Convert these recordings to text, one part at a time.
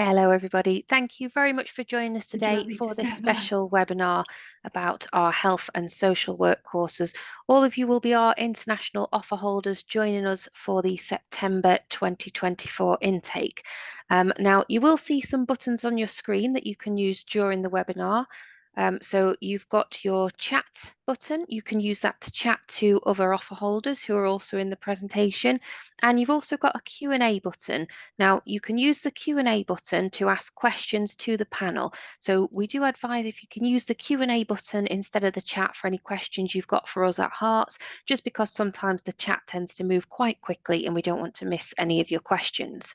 Hello, everybody. Thank you very much for joining us Would you today like me for to this stand by? special webinar about our health and social work courses. All of you will be our international offer holders joining us for the September 2024 intake. Now, you will see some buttons on your screen that you can use during the webinar. So you've got your chat button. You can use that to chat to other offer holders who are also in the presentation. And you've also got a Q&A button. Now, you can use the Q&A button to ask questions to the panel. So we do advise if you can use the Q&A button instead of the chat for any questions you've got for us at Hearts, just because sometimes the chat tends to move quite quickly and we don't want to miss any of your questions.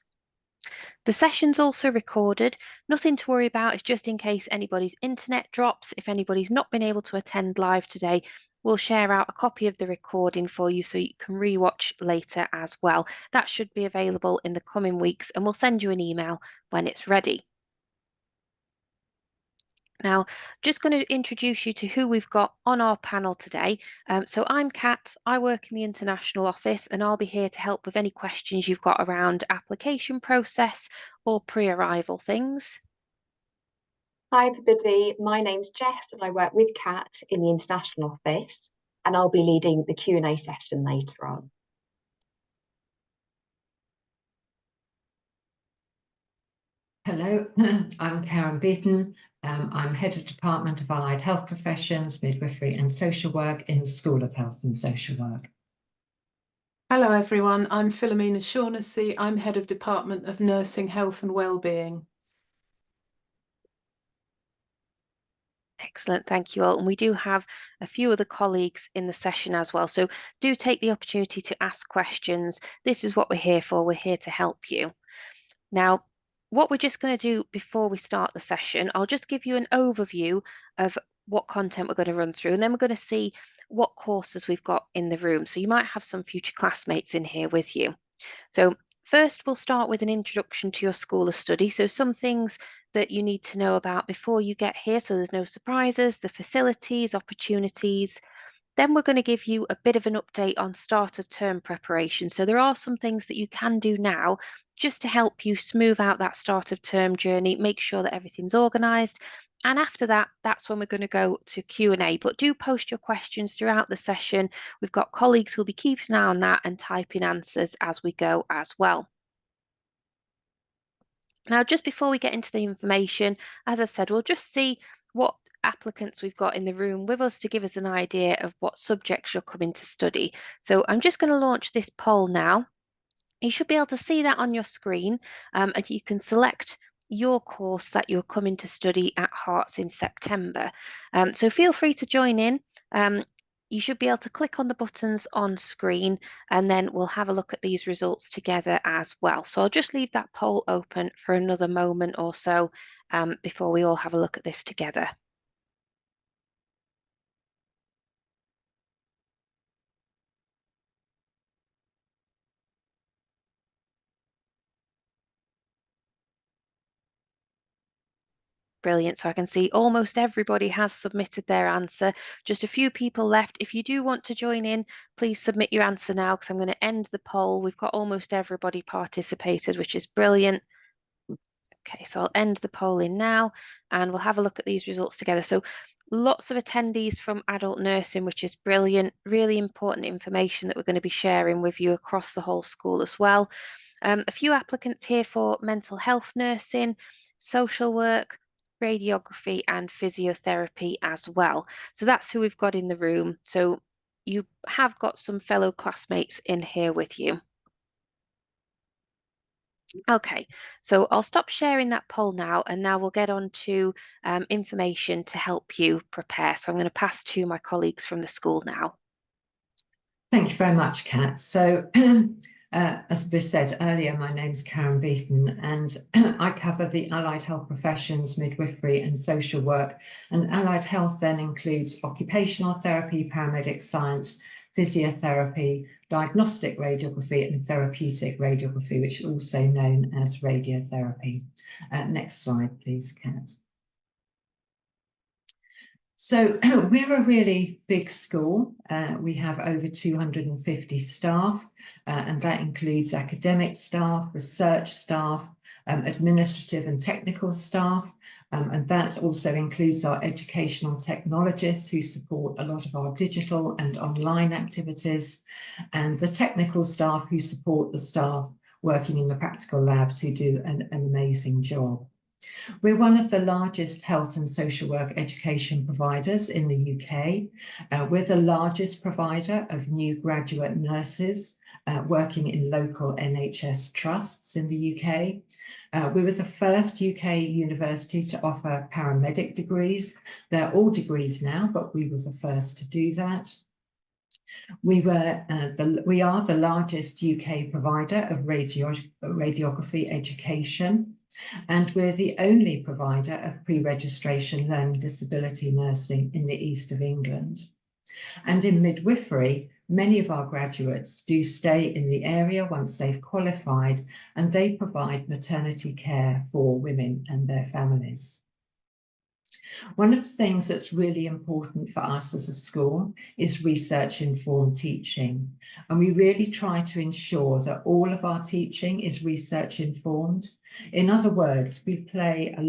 The session's also recorded. Nothing to worry about. It's just in case anybody's internet drops. If anybody's not been able to attend live today, we'll share out a copy of the recording for you so you can rewatch later as well. That should be available in the coming weeks, and we'll send you an email when it's ready. Now, just going to introduce you to who we've got on our panel today. So I'm Kat, I work in the international office, and I'll be here to help with any questions you've got around application process or pre-arrival things. Hi everybody, my name's Jess and I work with Kat in the international office, and I'll be leading the Q&A session later on. Hello, I'm Karen Beaton. I'm Head of Department of Allied Health Professions, Midwifery and Social Work in the School of Health and Social Work. Hello everyone, I'm Philomena Shaughnessy. I'm Head of Department of Nursing, Health and Wellbeing. Excellent, thank you all. And we do have a few other colleagues in the session as well. So do take the opportunity to ask questions. This is what we're here for. We're here to help you. Now, what we're just going to do before we start the session, I'll just give you an overview of what content we're going to run through, and then we're going to see what courses we've got in the room. So you might have some future classmates in here with you. So first, we'll start with an introduction to your school of study. So some things that you need to know about before you get here, so there's no surprises, the facilities, opportunities. Then we're going to give you a bit of an update on start of term preparation. So there are some things that you can do now just to help you smooth out that start of term journey, make sure that everything's organised. And after that, that's when we're going to go to Q&A. But do post your questions throughout the session. We've got colleagues who'll be keeping an eye on that and typing answers as we go as well. Now, just before we get into the information, as I've said, we'll just see what applicants we've got in the room with us to give us an idea of what subjects you're coming to study. So I'm just going to launch this poll now. You should be able to see that on your screen, and you can select your course that you're coming to study at Hearts in September. So feel free to join in. You should be able to click on the buttons on screen, and then we'll have a look at these results together as well. So I'll just leave that poll open for another moment or so before we all have a look at this together. Brilliant. So I can see almost everybody has submitted their answer. Just a few people left. If you do want to join in, please submit your answer now because I'm going to end the poll. We've got almost everybody participated, which is brilliant. Okay, so I'll end the polling now and we'll have a look at these results together. So lots of attendees from adult nursing, which is brilliant. Really important information that we're going to be sharing with you across the whole school as well. A few applicants here for mental health nursing, social work, radiography and physiotherapy as well. So that's who we've got in the room. So you have got some fellow classmates in here with you. Okay, so I'll stop sharing that poll now, and now we'll get on to information to help you prepare. So I'm going to pass to my colleagues from the school now. Thank you very much, Kat. So as we said earlier, my name's Karen Beaton and I cover the allied health professions, midwifery and social work. And allied health then includes occupational therapy, paramedic science, physiotherapy, diagnostic radiography and therapeutic radiography, which is also known as radiotherapy. Next slide, please, Kat. So we're a really big school. We have over 250 staff, and that includes academic staff, research staff, administrative and technical staff, and that also includes our educational technologists who support a lot of our digital and online activities, and the technical staff who support the staff working in the practical labs who do an amazing job. We're one of the largest health and social work education providers in the UK. We're the largest provider of new graduate nurses working in local NHS trusts in the UK. We were the first UK university to offer paramedic degrees. They're all degrees now, but we were the first to do that. We are the largest UK provider of radiography education. And we're the only provider of pre-registration learning disability nursing in the east of England. And in midwifery, many of our graduates do stay in the area once they've qualified, and they provide maternity care for women and their families. One of the things that's really important for us as a school is research-informed teaching. And we really try to ensure that all of our teaching is research-informed. In other words, we place a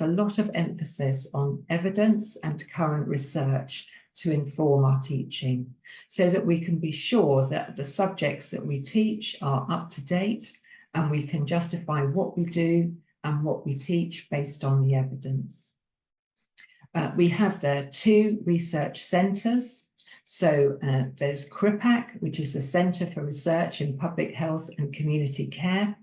lot of emphasis on evidence and current research to inform our teaching, so that we can be sure that the subjects that we teach are up to date and we can justify what we do and what we teach based on the evidence. We have the 2 research centres. So there's CRIPAC, which is the Centre for Research in Public Health and Community Care.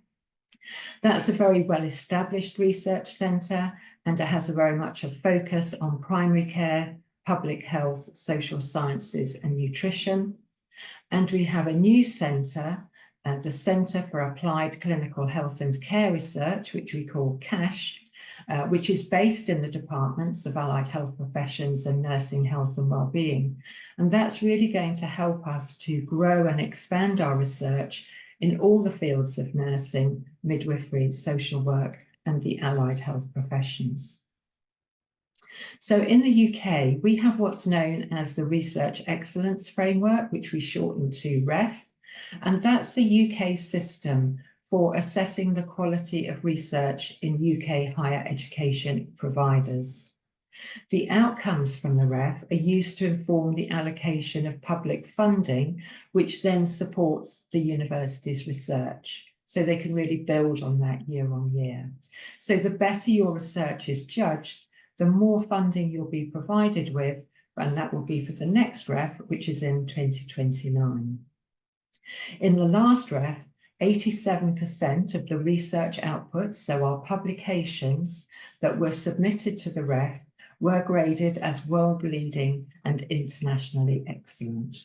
That's a very well-established research centre, and it has very much a focus on primary care, public health, social sciences and nutrition. And we have a new centre, the Centre for Applied Clinical Health and Care Research, which we call CASH, which is based in the departments of allied health professions and nursing health and wellbeing. And that's really going to help us to grow and expand our research in all the fields of nursing, midwifery, social work, and the allied health professions. So in the UK, we have what's known as the Research Excellence Framework, which we shorten to REF, and that's the UK system for assessing the quality of research in UK higher education providers. The outcomes from the REF are used to inform the allocation of public funding, which then supports the university's research. So they can really build on that year on year. So the better your research is judged, the more funding you'll be provided with, and that will be for the next REF, which is in 2029. In the last REF, 87% of the research outputs, so our publications that were submitted to the REF, were graded as world-leading and internationally excellent.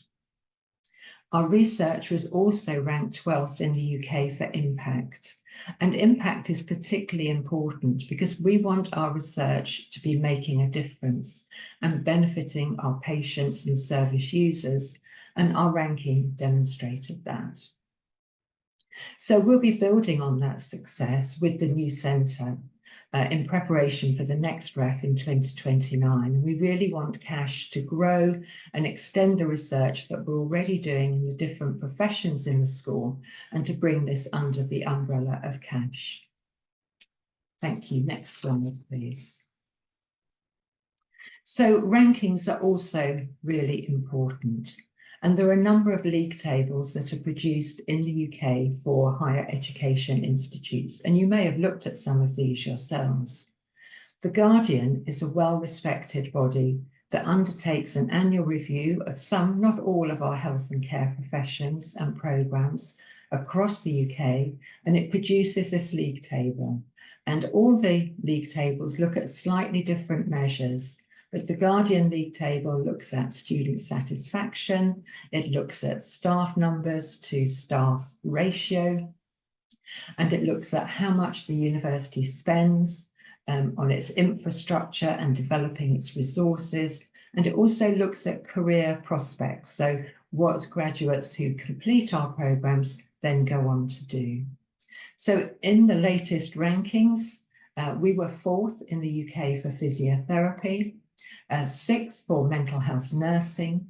Our research was also ranked 12th in the UK for impact. And impact is particularly important because we want our research to be making a difference and benefiting our patients and service users, and our ranking demonstrated that. So we'll be building on that success with the new centre in preparation for the next REF in 2029. We really want CASH to grow and extend the research that we're already doing in the different professions in the school, and to bring this under the umbrella of CASH. Thank you. Next slide, please. So rankings are also really important. And there are a number of league tables that are produced in the UK for higher education institutes, and you may have looked at some of these yourselves. The Guardian is a well-respected body that undertakes an annual review of some, not all, of our health and care professions and programmes across the UK, and it produces this league table. And all the league tables look at slightly different measures. But the Guardian League table looks at student satisfaction, it looks at staff numbers to staff ratio, and it looks at how much the university spends on its infrastructure and developing its resources. And it also looks at career prospects, so what graduates who complete our programmes then go on to do. So in the latest rankings, we were 4th in the UK for physiotherapy. 6th for mental health nursing,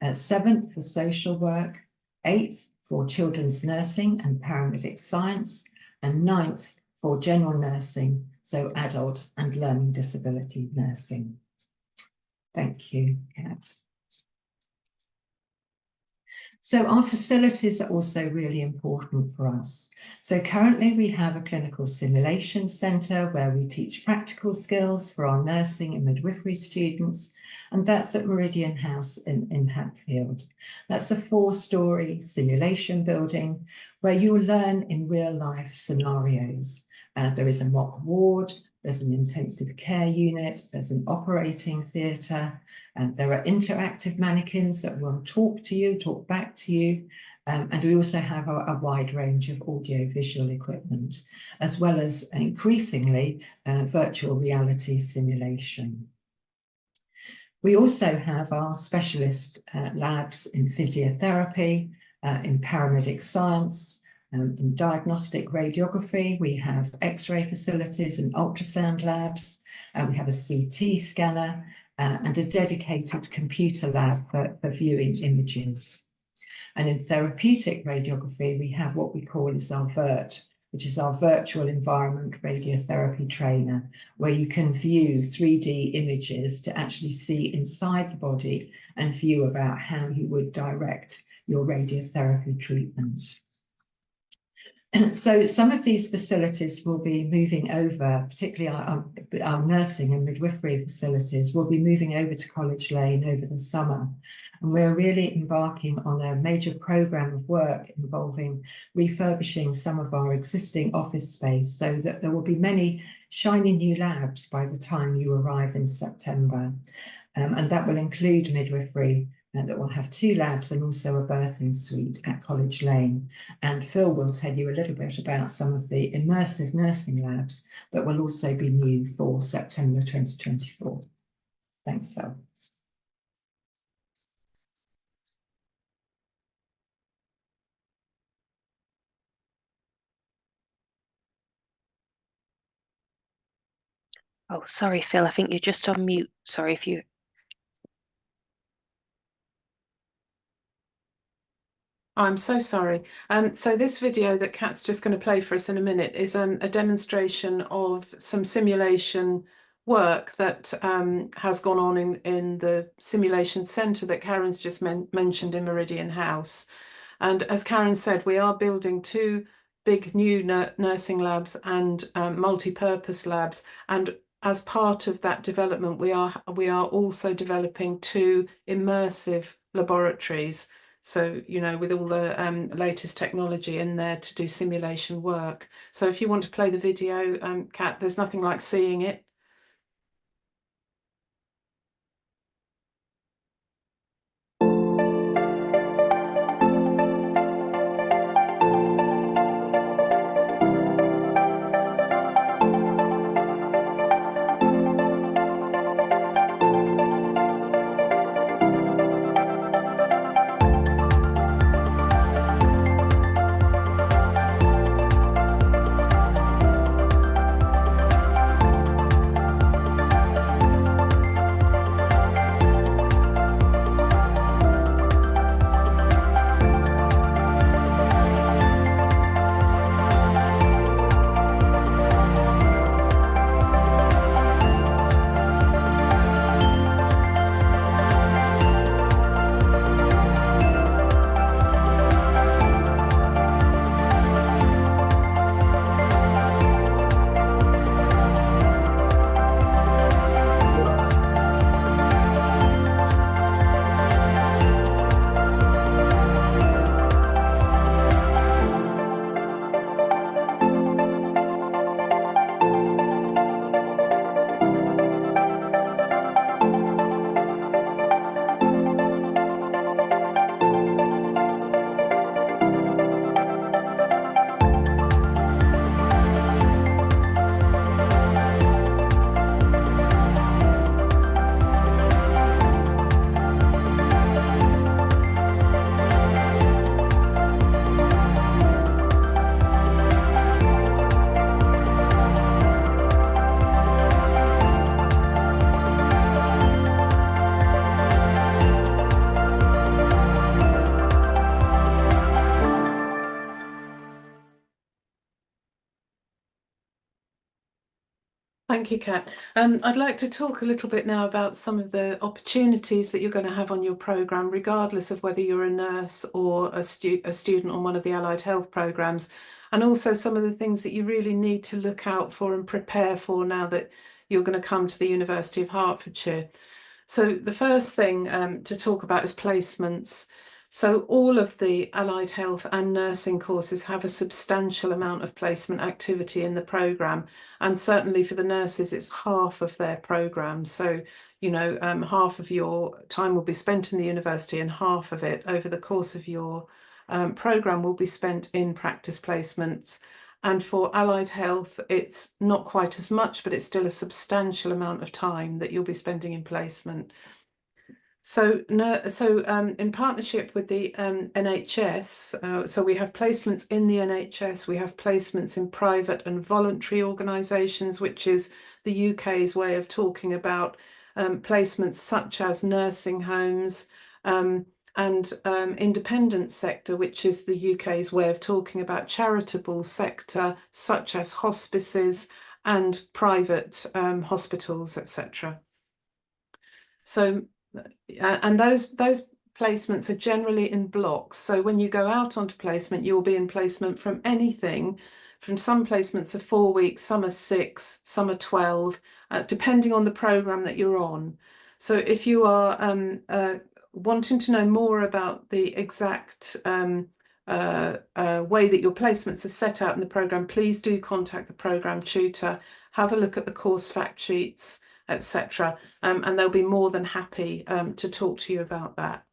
7th for social work, 8th for children's nursing and paramedic science, and 9th for general nursing, so adult and learning disability nursing. Thank you, Kat. So our facilities are also really important for us. So currently we have a clinical simulation centre where we teach practical skills for our nursing and midwifery students, and that's at Meridian House in Hatfield. That's a 4-storey simulation building where you'll learn in real life scenarios. There is a mock ward, there's an intensive care unit, there's an operating theatre, and there are interactive mannequins that will talk to you, talk back to you. And we also have a wide range of audio-visual equipment, as well as increasingly virtual reality simulation. We also have our specialist labs in physiotherapy, in paramedic science, in diagnostic radiography. We have X-ray facilities and ultrasound labs. We have a CT scanner and a dedicated computer lab for viewing images. And in therapeutic radiography, we have what we call is our VIRT, which is our virtual environment radiotherapy trainer, where you can view 3D images to actually see inside the body and view about how you would direct your radiotherapy treatment. So some of these facilities will be moving over, particularly our nursing and midwifery facilities will be moving over to College Lane over the summer. And we're really embarking on a major programme of work involving refurbishing some of our existing office space so that there will be many shiny new labs by the time you arrive in September. And that will include midwifery, that will have 2 labs and also a birthing suite at College Lane. And Phil will tell you a little bit about some of the immersive nursing labs that will also be new for September 2024. Thanks, Phil. Oh, sorry, Phil, I think you're just on mute. Sorry if you... I'm so sorry. So this video that Kat's just going to play for us in a minute is a demonstration of some simulation work that has gone on in the simulation centre that Karen's just mentioned in Meridian House. And as Karen said, we are building 2 big new nursing labs and multi-purpose labs. And as part of that development, we are also developing 2 immersive laboratories. So, you know, with all the latest technology in there to do simulation work. So if you want to play the video, Kat, there's nothing like seeing it. Thank you, Kat. I'd like to talk a little bit now about some of the opportunities that you're going to have on your programme, regardless of whether you're a nurse or a student on one of the allied health programmes, and also some of the things that you really need to look out for and prepare for now that you're going to come to the University of Hertfordshire. So the first thing to talk about is placements. So all of the allied health and nursing courses have a substantial amount of placement activity in the programme, and certainly for the nurses it's half of their programme. So you know, half of your time will be spent in the university and half of it over the course of your programme will be spent in practice placements. And for allied health it's not quite as much, but it's still a substantial amount of time that you'll be spending in placement. So in partnership with the NHS, so we have placements in the NHS, we have placements in private and voluntary organisations, which is the UK's way of talking about placements such as nursing homes, and independent sector, which is the UK's way of talking about charitable sector, such as hospices and private hospitals, etc. So and those placements are generally in blocks. So when you go out onto placement, you'll be in placement from anything, from some placements are 4 weeks, some are 6, some are 12, depending on the programme that you're on. So if you are wanting to know more about the exact way that your placements are set out in the programme, please do contact the programme tutor, have a look at the course fact sheets, etc. And they'll be more than happy to talk to you about that.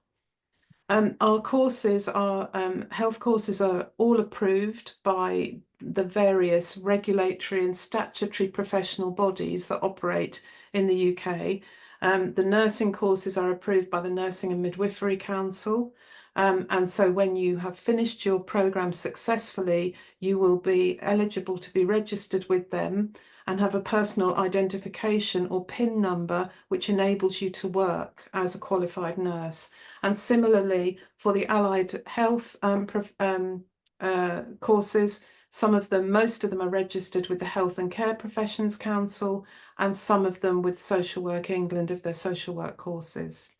Our courses are, health courses are all approved by the various regulatory and statutory professional bodies that operate in the UK. The nursing courses are approved by the Nursing and Midwifery Council. And so when you have finished your programme successfully, you will be eligible to be registered with them and have a personal identification or PIN number which enables you to work as a qualified nurse. And similarly for the allied health courses, most of them are registered with the Health and Care Professions Council, and some of them with Social Work England if they're social work courses.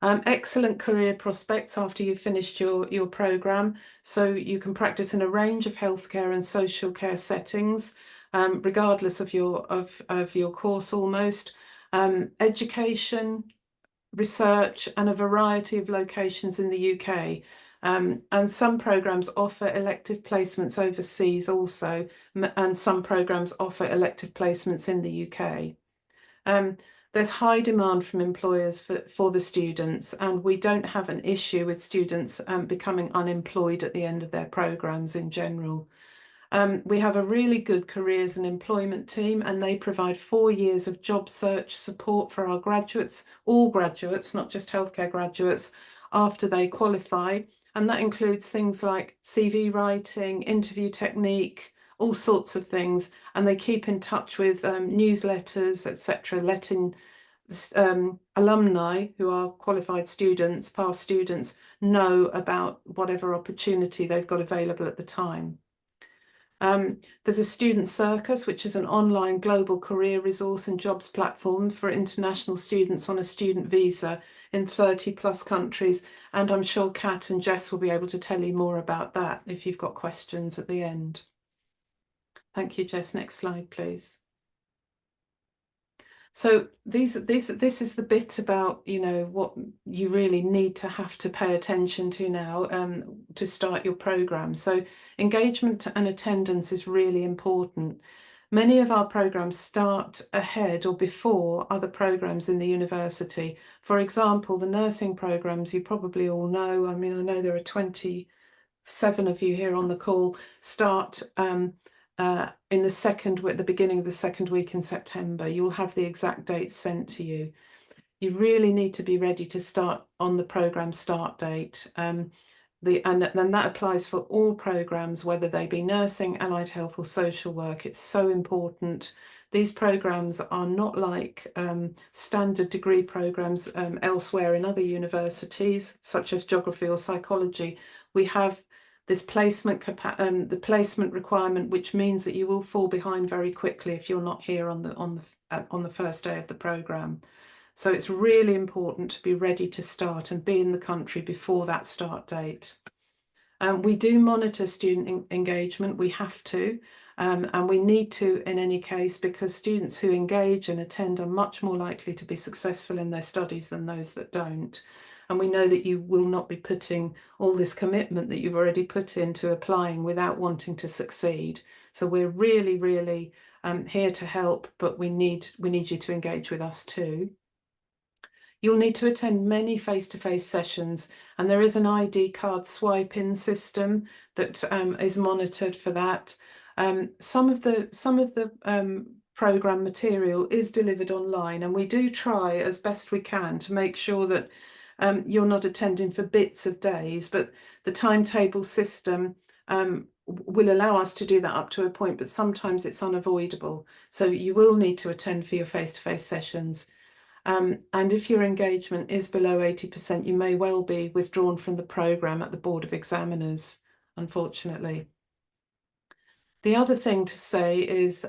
Excellent career prospects after you've finished your programme. So you can practice in a range of healthcare and social care settings, regardless of your course almost. Education, research, and a variety of locations in the UK. And some programmes offer elective placements overseas also, and some programmes offer elective placements in the UK. There's high demand from employers for the students, and we don't have an issue with students becoming unemployed at the end of their programmes in general. We have a really good careers and employment team, and they provide 4 years of job search support for our graduates, all graduates, not just healthcare graduates, after they qualify. And that includes things like CV writing, interview technique, all sorts of things, and they keep in touch with newsletters, etc., letting alumni who are qualified students, past students, know about whatever opportunity they've got available at the time. There's a Student Circus, which is an online global career resource and jobs platform for international students on a student visa in 30+ countries, and I'm sure Kat and Jess will be able to tell you more about that if you've got questions at the end. Thank you, Jess. Next slide, please. So this is the bit about, you know, what you really need to have to pay attention to now to start your programme. So engagement and attendance is really important. Many of our programmes start ahead or before other programmes in the university. For example, the nursing programmes, you probably all know, I mean, I know there are 27 of you here on the call, start in the beginning of the second week in September. You'll have the exact dates sent to you. You really need to be ready to start on the programme start date. And that applies for all programmes, whether they be nursing, allied health or social work. It's so important. These programmes are not like standard degree programmes elsewhere in other universities, such as geography or psychology. We have this the placement requirement, which means that you will fall behind very quickly if you're not here on the first day of the programme. So it's really important to be ready to start and be in the country before that start date. We do monitor student engagement, we have to, and we need to in any case, because students who engage and attend are much more likely to be successful in their studies than those that don't. And we know that you will not be putting all this commitment that you've already put into applying without wanting to succeed. So we're really, really here to help, but we need you to engage with us too. You'll need to attend many face-to-face sessions, and there is an ID card swipe-in system that is monitored for that. Some of the programme material is delivered online, and we do try as best we can to make sure that you're not attending for bits of days, but the timetable system will allow us to do that up to a point, but sometimes it's unavoidable. So you will need to attend for your face-to-face sessions. And if your engagement is below 80%, you may well be withdrawn from the programme at the Board of Examiners, unfortunately. The other thing to say is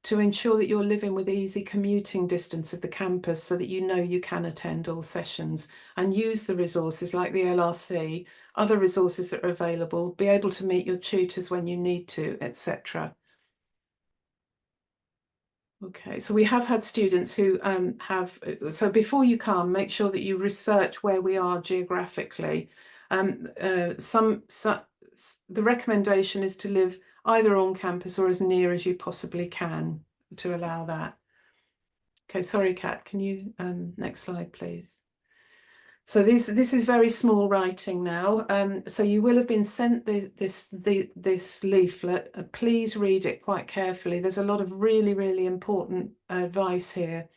to ensure that you're living within easy commuting distance of the campus so that you know you can attend all sessions, and use the resources like the LRC, other resources that are available, be able to meet your tutors when you need to, etc. Okay, so we have had students who so before you come, make sure that you research where we are geographically. The recommendation is to live either on campus or as near as you possibly can to allow that. Okay, sorry, Kat, can you, next slide, please. So this is very small writing now. So you will have been sent this leaflet. Please read it quite carefully. There's a lot of really, really important advice here.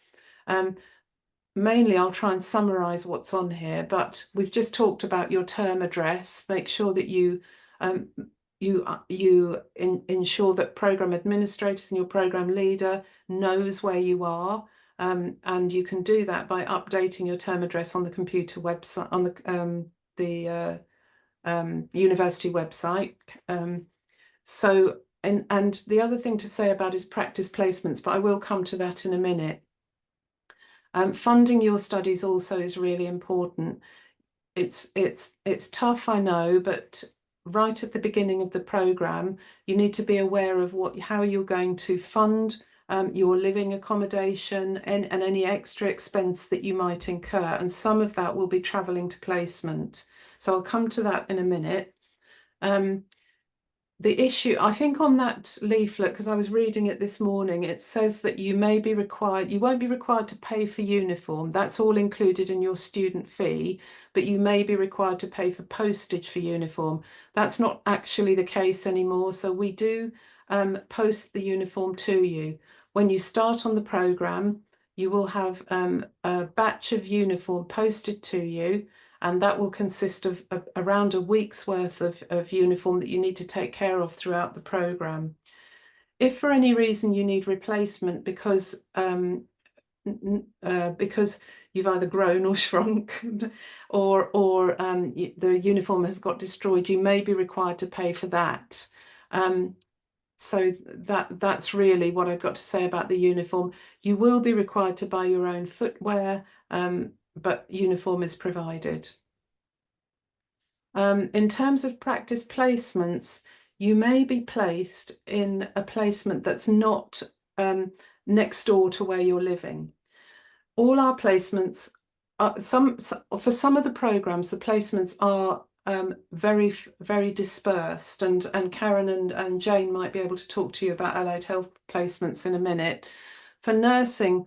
Mainly, I'll try and summarise what's on here, but we've just talked about your term address. Make sure that you ensure that programme administrators and your programme leader knows where you are. And you can do that by updating your term address on the computer website, on the university website. And the other thing to say about is practice placements, but I will come to that in a minute. Funding your studies also is really important. It's tough, I know, but right at the beginning of the programme, you need to be aware of how you're going to fund your living accommodation and any extra expense that you might incur, and some of that will be travelling to placement. So I'll come to that in a minute. The issue, I think on that leaflet, because I was reading it this morning, it says that you won't be required to pay for uniform. That's all included in your student fee, but you may be required to pay for postage for uniform. That's not actually the case anymore. So we do post the uniform to you. When you start on the programme, you will have a batch of uniform posted to you, and that will consist of around a week's worth of uniform that you need to take care of throughout the programme. If for any reason you need replacement because you've either grown or shrunk or the uniform has got destroyed, you may be required to pay for that. So that's really what I've got to say about the uniform. You will be required to buy your own footwear, but uniform is provided. In terms of practice placements, you may be placed in a placement that's not next door to where you're living. All our placements, for some of the programmes, the placements are very, very dispersed, and Karen and Jane might be able to talk to you about allied health placements in a minute. For nursing,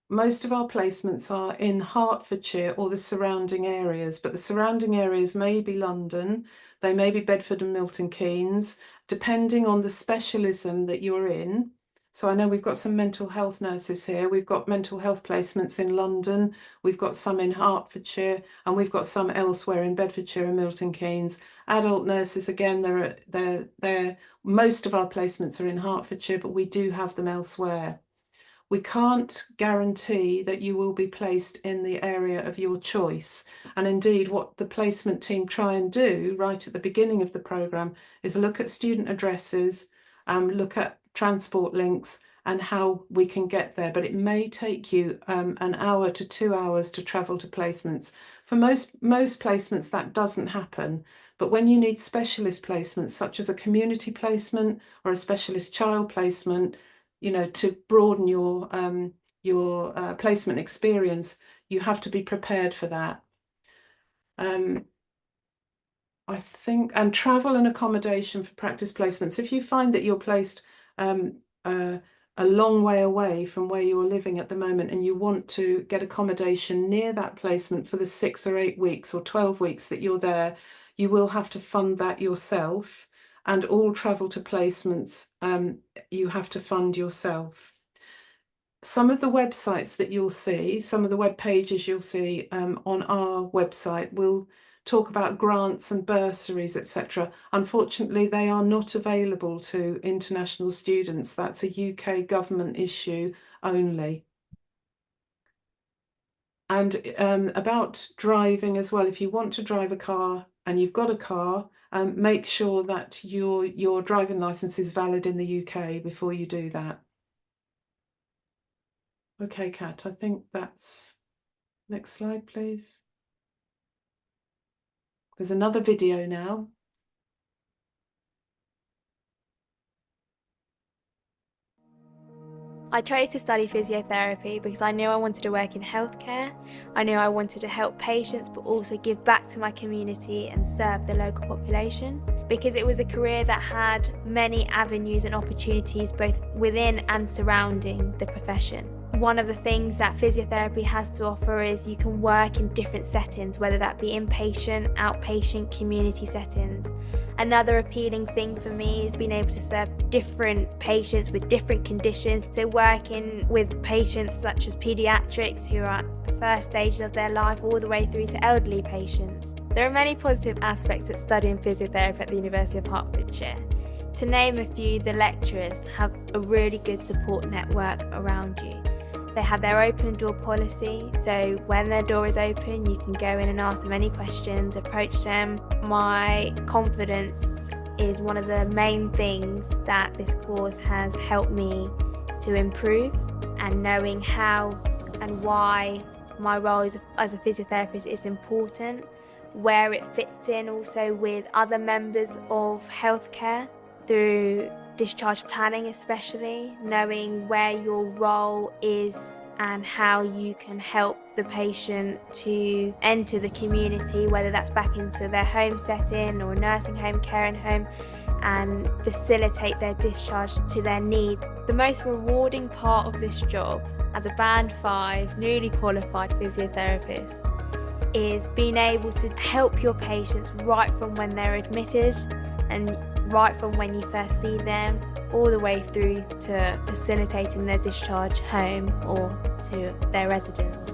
most of our placements are in Hertfordshire or the surrounding areas, but the surrounding areas may be London, they may be Bedford and Milton Keynes, depending on the specialism that you're in. So I know we've got some mental health nurses here. We've got mental health placements in London. We've got some in Hertfordshire, and we've got some elsewhere in Bedfordshire and Milton Keynes. Adult nurses, again, most of our placements are in Hertfordshire, but we do have them elsewhere. We can't guarantee that you will be placed in the area of your choice. And indeed, what the placement team try and do right at the beginning of the programme is look at student addresses, look at transport links and how we can get there. But it may take you an hour to 2 hours to travel to placements. For most placements, that doesn't happen. But when you need specialist placements, such as a community placement or a specialist child placement, you know, to broaden your placement experience, you have to be prepared for that. I think, and travel and accommodation for practice placements. If you find that you're placed a long way away from where you're living at the moment and you want to get accommodation near that placement for the 6 or 8 weeks or 12 weeks that you're there, you will have to fund that yourself. And all travel to placements, you have to fund yourself. Some of the websites that you'll see, some of the web pages you'll see on our website will talk about grants and bursaries, etc. Unfortunately, they are not available to international students. That's a UK government issue only. And about driving as well, if you want to drive a car and you've got a car, make sure that your driving licence is valid in the UK before you do that. Okay, Kat, I think that's... Next slide, please. There's another video now. I chose to study physiotherapy because I knew I wanted to work in healthcare. I knew I wanted to help patients but also give back to my community and serve the local population, because it was a career that had many avenues and opportunities both within and surrounding the profession. One of the things that physiotherapy has to offer is you can work in different settings, whether that be inpatient, outpatient, community settings. Another appealing thing for me is being able to serve different patients with different conditions. So working with patients such as paediatrics who are at the first stages of their life all the way through to elderly patients. There are many positive aspects at studying physiotherapy at the University of Hertfordshire. To name a few, the lecturers have a really good support network around you. They have their open door policy, so when their door is open, you can go in and ask them any questions, approach them. My confidence is one of the main things that this course has helped me to improve, and knowing how and why my role as a physiotherapist is important, where it fits in also with other members of healthcare through discharge planning, especially knowing where your role is and how you can help the patient to enter the community, whether that's back into their home setting or nursing home, caring home, and facilitate their discharge to their needs. The most rewarding part of this job as a Band 5 newly qualified physiotherapist is being able to help your patients right from when they're admitted and right from when you first see them, all the way through to facilitating their discharge home or to their residence.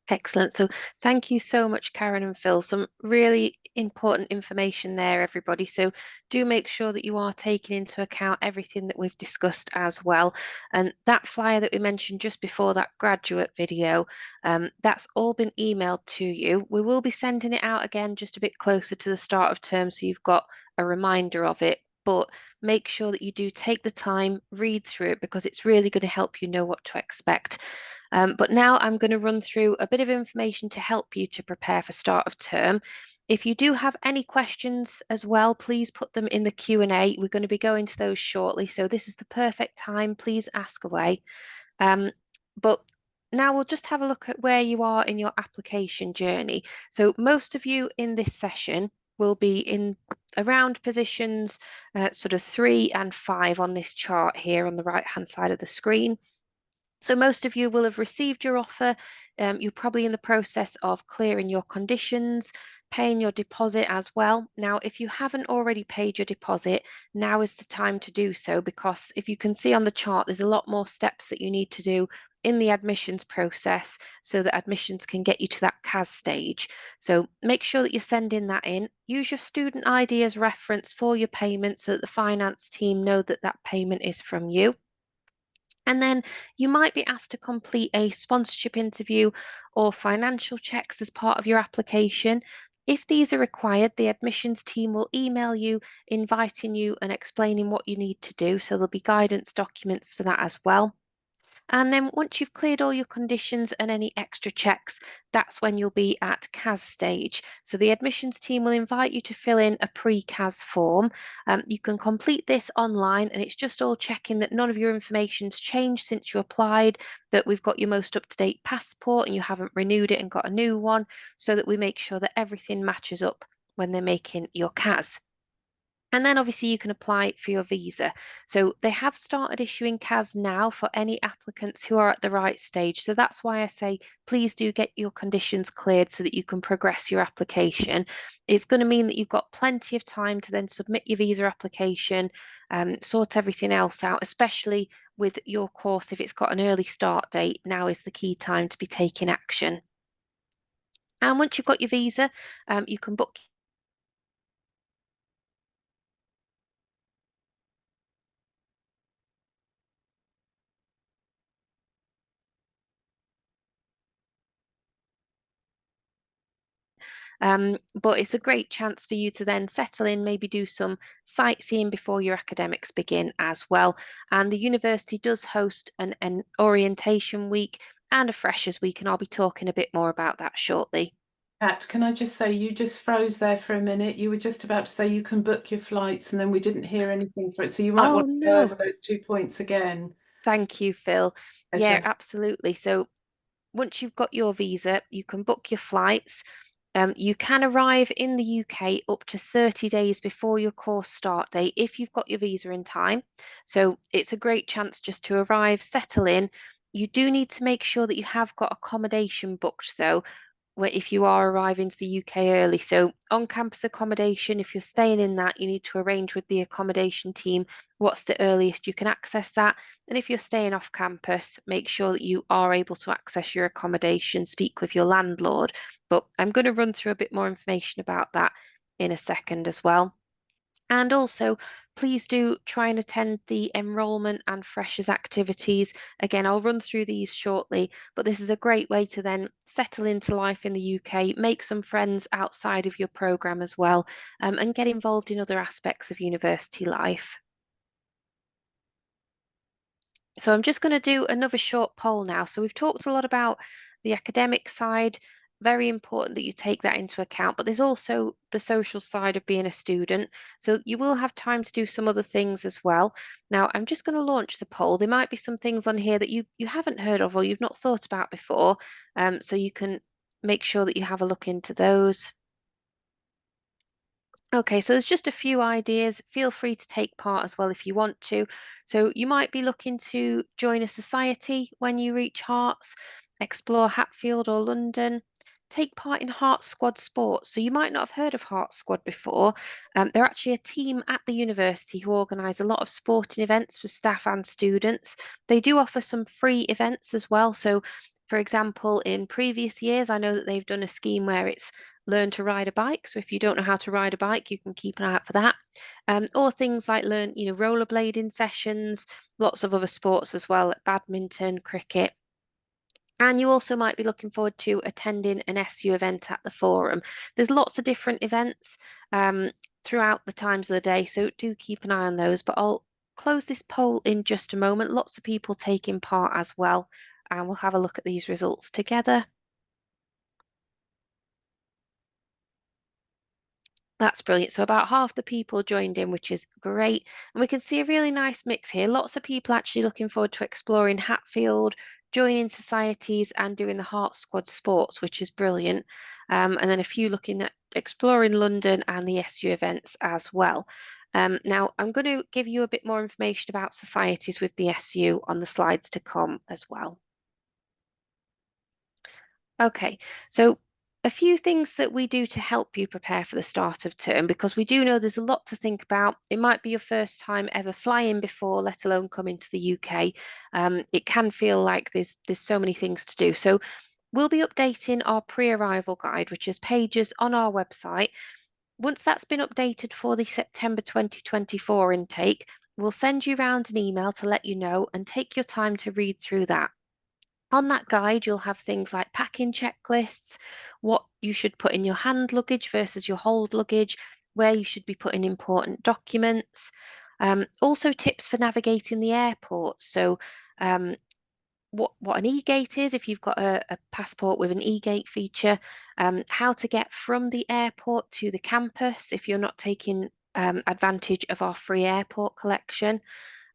Excellent. So thank you so much, Karen and Phil. Some really important information there, everybody. So do make sure that you are taking into account everything that we've discussed as well. And that flyer that we mentioned just before that graduate video, that's all been emailed to you. We will be sending it out again just a bit closer to the start of term, so you've got a reminder of it. But make sure that you do take the time, read through it, because it's really going to help you know what to expect. But now I'm going to run through a bit of information to help you to prepare for start of term. If you do have any questions as well, please put them in the Q&A. We're going to be going to those shortly, so this is the perfect time. Please ask away. But now we'll just have a look at where you are in your application journey. So most of you in this session will be in around positions sort of 3 and 5 on this chart here on the right hand side of the screen. So most of you will have received your offer. You're probably in the process of clearing your conditions, paying your deposit as well. Now, if you haven't already paid your deposit, now is the time to do so, because if you can see on the chart, there's a lot more steps that you need to do in the admissions process so that admissions can get you to that CAS stage. So make sure that you're sending that in. Use your student ID as reference for your payment so that the finance team know that that payment is from you. And then you might be asked to complete a sponsorship interview or financial checks as part of your application. If these are required, the admissions team will email you, inviting you and explaining what you need to do. So there'll be guidance documents for that as well. And then once you've cleared all your conditions and any extra checks, that's when you'll be at CAS stage. So the admissions team will invite you to fill in a pre-CAS form. You can complete this online, and it's just all checking that none of your information's changed since you applied, that we've got your most up-to-date passport and you haven't renewed it and got a new one, so that we make sure that everything matches up when they're making your CAS. And then obviously you can apply for your visa. So they have started issuing CAS now for any applicants who are at the right stage. So that's why I say, please do get your conditions cleared so that you can progress your application. It's going to mean that you've got plenty of time to then submit your visa application, sort everything else out, especially with your course. If it's got an early start date, now is the key time to be taking action. And once you've got your visa, you can book but it's a great chance for you to then settle in, maybe do some sightseeing before your academics begin as well. And the university does host an orientation week and a freshers week, and I'll be talking a bit more about that shortly. Kat, can I just say, you just froze there for a minute. You were just about to say you can book your flights, and then we didn't hear anything for it. So you might want to go over those 2 points again. Thank you, Phil. Okay. Yeah, absolutely. So once you've got your visa, you can book your flights. You can arrive in the UK up to 30 days before your course start date if you've got your visa in time. So it's a great chance just to arrive, settle in. You do need to make sure that you have got accommodation booked though, if you are arriving to the UK early. So on-campus accommodation, if you're staying in that, you need to arrange with the accommodation team what's the earliest you can access that. And if you're staying off campus, make sure that you are able to access your accommodation, speak with your landlord. But I'm going to run through a bit more information about that in a second as well. And also, please do try and attend the enrolment and freshers activities. Again, I'll run through these shortly, but this is a great way to then settle into life in the UK, make some friends outside of your programme as well, and get involved in other aspects of university life. So I'm just going to do another short poll now. So we've talked a lot about the academic side. Very important that you take that into account, but there's also the social side of being a student. So you will have time to do some other things as well. Now, I'm just going to launch the poll. There might be some things on here that you haven't heard of or you've not thought about before. So you can make sure that you have a look into those. Okay, so there's just a few ideas. Feel free to take part as well if you want to. So you might be looking to join a society when you reach Hearts, explore Hatfield or London, take part in Hearts Squad sports. So you might not have heard of Hearts Squad before. They're actually a team at the university who organise a lot of sporting events for staff and students. They do offer some free events as well. So for example, in previous years, I know that they've done a scheme where it's learn to ride a bike. So if you don't know how to ride a bike, you can keep an eye out for that. Or things like rollerblading sessions, lots of other sports as well, like badminton, cricket. And you also might be looking forward to attending an SU event at the forum. There's lots of different events throughout the times of the day, so do keep an eye on those. But I'll close this poll in just a moment. Lots of people taking part as well, and we'll have a look at these results together. That's brilliant. So about half the people joined in, which is great. And we can see a really nice mix here. Lots of people actually looking forward to exploring Hatfield, joining societies and doing the Heart Squad sports, which is brilliant. And then a few looking at exploring London and the SU events as well. Now, I'm going to give you a bit more information about societies with the SU on the slides to come as well. Okay, so a few things that we do to help you prepare for the start of term, because we do know there's a lot to think about. It might be your first time ever flying before, let alone coming to the UK. It can feel like there's so many things to do. So we'll be updating our pre-arrival guide, which is pages on our website. Once that's been updated for the September 2024 intake, we'll send you round an email to let you know, and take your time to read through that. On that guide, you'll have things like packing checklists, what you should put in your hand luggage versus your hold luggage, where you should be putting important documents. Also tips for navigating the airport. So what an e-gate is, if you've got a passport with an e-gate feature, how to get from the airport to the campus if you're not taking advantage of our free airport collection.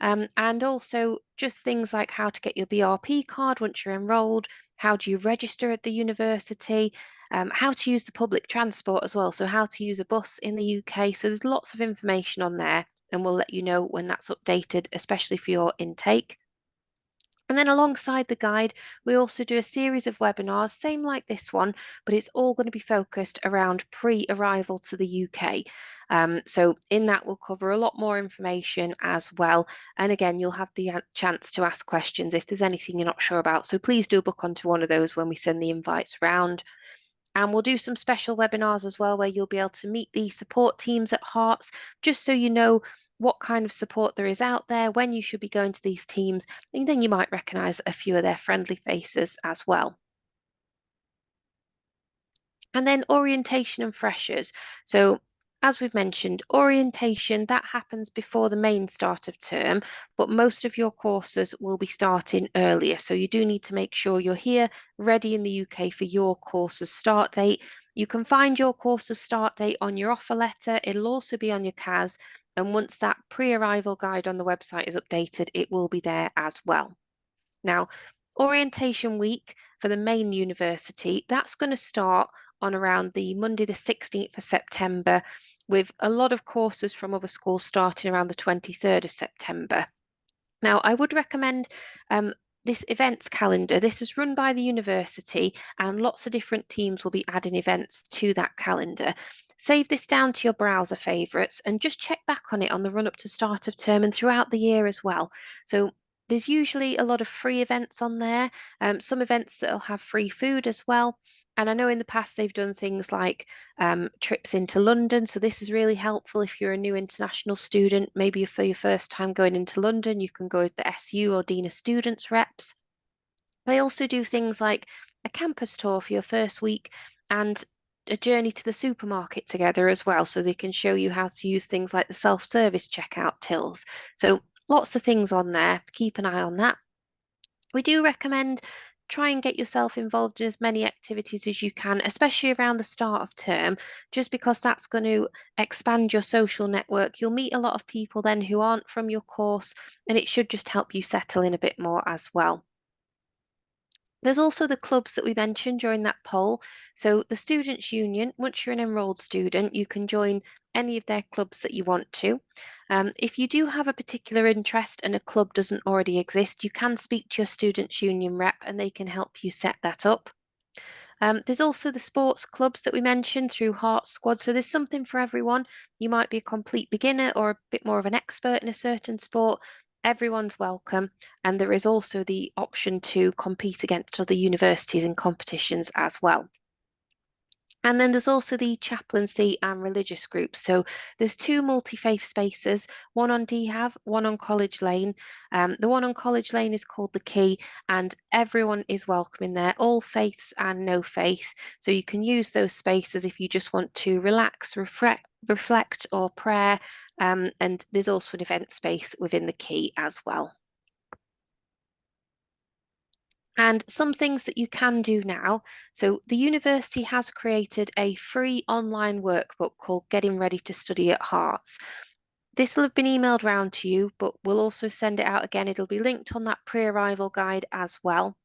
And also just things like how to get your BRP card once you're enrolled, how do you register at the university, how to use the public transport as well, so how to use a bus in the UK. So there's lots of information on there, and we'll let you know when that's updated, especially for your intake. And then alongside the guide, we also do a series of webinars, same like this one, but it's all going to be focused around pre-arrival to the UK. So in that, we'll cover a lot more information as well. And again, you'll have the chance to ask questions if there's anything you're not sure about. So please do book onto one of those when we send the invites around. And we'll do some special webinars as well, where you'll be able to meet the support teams at Herts, just so you know what kind of support there is out there, when you should be going to these teams, and then you might recognise a few of their friendly faces as well. And then orientation and freshers. So as we've mentioned, orientation, that happens before the main start of term, but most of your courses will be starting earlier. So you do need to make sure you're here ready in the UK for your course's start date. You can find your course's start date on your offer letter. It'll also be on your CAS. And once that pre-arrival guide on the website is updated, it will be there as well. Now, orientation week for the main university, that's going to start on around the Monday, the 16th of September, with a lot of courses from other schools starting around the 23rd of September. Now, I would recommend this events calendar. This is run by the university, and lots of different teams will be adding events to that calendar. Save this down to your browser favourites and just check back on it on the run up to start of term and throughout the year as well. So there's usually a lot of free events on there, some events that will have free food as well. And I know in the past they've done things like trips into London. So this is really helpful if you're a new international student, maybe for your first time going into London, you can go with the SU or Dean of Students reps. They also do things like a campus tour for your first week and a journey to the supermarket together as well, so they can show you how to use things like the self-service checkout tills. So lots of things on there. Keep an eye on that. We do recommend try and get yourself involved in as many activities as you can, especially around the start of term, just because that's going to expand your social network. You'll meet a lot of people then who aren't from your course, and it should just help you settle in a bit more as well. There's also the clubs that we mentioned during that poll. So the Students' Union, once you're an enrolled student, you can join any of their clubs that you want to. If you do have a particular interest and a club doesn't already exist, you can speak to your Students' Union rep and they can help you set that up. There's also the sports clubs that we mentioned through Herts Squad. So there's something for everyone. You might be a complete beginner or a bit more of an expert in a certain sport. Everyone's welcome. And there is also the option to compete against other universities in competitions as well. And then there's also the chaplaincy and religious groups. So there's two multi-faith spaces, one on DHAV, one on College Lane. The one on College Lane is called The Key, and everyone is welcome in there, all faiths and no faith. So you can use those spaces if you just want to relax, reflect or prayer. And there's also an event space within The Key as well. And some things that you can do now. So the university has created a free online workbook called Getting Ready to Study at Herts. This will have been emailed round to you, but we'll also send it out again. It'll be linked on that pre-arrival guide as well.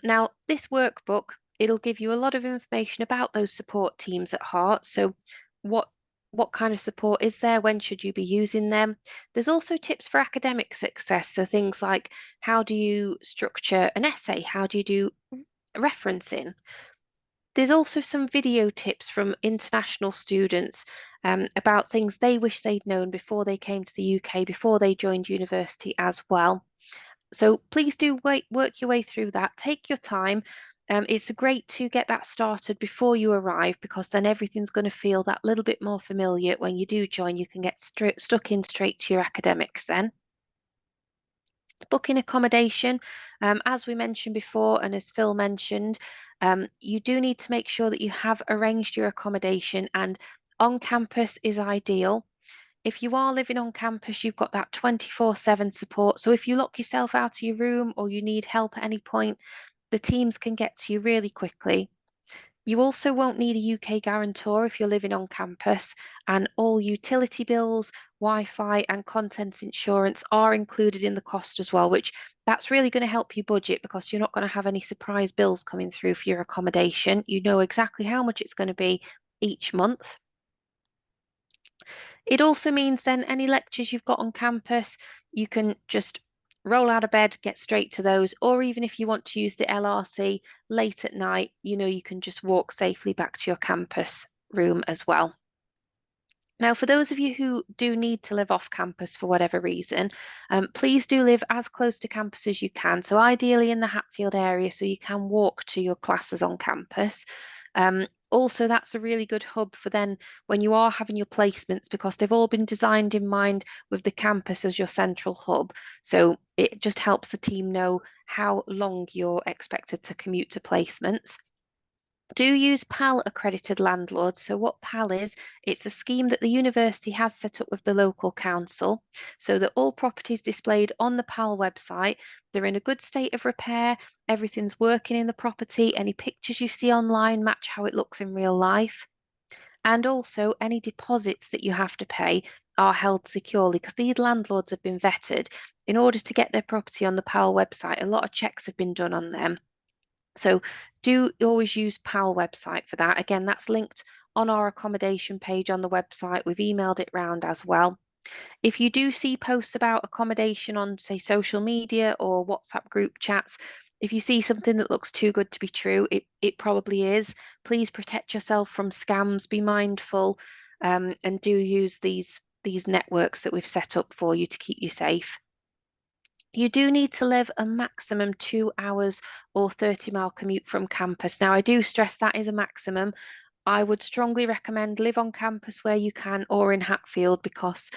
Now, this workbook, it'll give you a lot of information about those support teams at Herts. So what kind of support is there? When should you be using them? There's also tips for academic success. So things like how do you structure an essay? How do you do referencing? There's also some video tips from international students about things they wish they'd known before they came to the UK, before they joined university as well. So please do work your way through that. Take your time. It's great to get that started before you arrive, because then everything's going to feel that little bit more familiar when you do join. You can get stuck in straight to your academics then. Booking accommodation, as we mentioned before, and as Phil mentioned, you do need to make sure that you have arranged your accommodation, and on campus is ideal. If you are living on campus, you've got that 24/7 support. So if you lock yourself out of your room or you need help at any point, the teams can get to you really quickly. You also won't need a UK guarantor if you're living on campus, and all utility bills, Wi-Fi and contents insurance are included in the cost as well, which that's really going to help you budget, because you're not going to have any surprise bills coming through for your accommodation. You know exactly how much it's going to be each month. It also means then any lectures you've got on campus, you can just roll out of bed, get straight to those, or even if you want to use the LRC late at night, you know, you can just walk safely back to your campus room as well. Now, for those of you who do need to live off campus for whatever reason, please do live as close to campus as you can. So ideally in the Hatfield area, so you can walk to your classes on campus. Also, that's a really good hub for then when you are having your placements, because they've all been designed in mind with the campus as your central hub. So it just helps the team know how long you're expected to commute to placements. Do use PAL accredited landlords. So what PAL is, it's a scheme that the university has set up with the local council, so that all properties displayed on the PAL website, they're in a good state of repair, everything's working in the property, any pictures you see online match how it looks in real life. And also any deposits that you have to pay are held securely, because these landlords have been vetted. In order to get their property on the PAL website, a lot of checks have been done on them. So do always use PAL website for that. Again, that's linked on our accommodation page on the website. We've emailed it round as well. If you do see posts about accommodation on, say, social media or WhatsApp group chats, if you see something that looks too good to be true, it probably is. Please protect yourself from scams, be mindful, and do use these networks that we've set up for you to keep you safe. You do need to live a maximum 2 hours or 30-mile commute from campus. Now, I do stress that is a maximum. I would strongly recommend live on campus where you can, or in Hatfield, because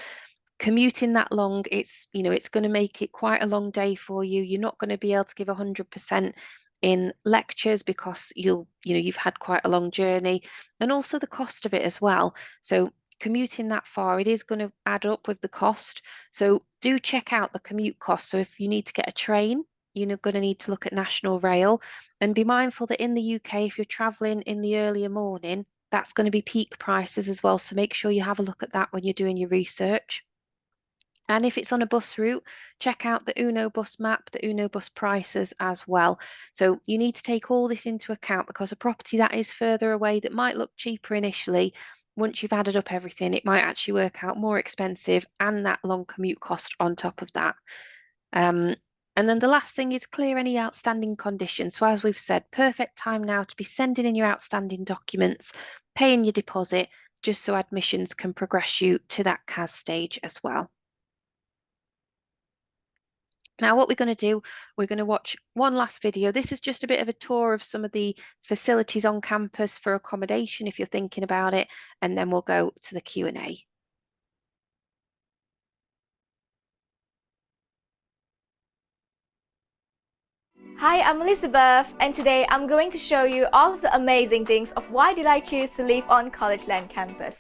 commuting that long, it's going to make it quite a long day for you. You're not going to be able to give 100% in lectures, because you've had quite a long journey, and also the cost of it as well. So commuting that far, it is going to add up with the cost. So do check out the commute cost. So if you need to get a train, you're going to need to look at National Rail, and be mindful that in the UK, if you're traveling in the earlier morning, that's going to be peak prices as well. So make sure you have a look at that when you're doing your research. And if it's on a bus route, check out the Uno bus map, the Uno bus prices as well. So you need to take all this into account, because a property that is further away that might look cheaper initially, once you've added up everything, it might actually work out more expensive, and that long commute cost on top of that. And then the last thing is clear any outstanding conditions. So as we've said, perfect time now to be sending in your outstanding documents, paying your deposit, just so admissions can progress you to that CAS stage as well. Now, what we're going to do, we're going to watch one last video. This is just a bit of a tour of some of the facilities on campus for accommodation, if you're thinking about it, and then we'll go to the Q&A. Hi, I'm Elizabeth, and today I'm going to show you all of the amazing things of why did I choose to live on College Land campus.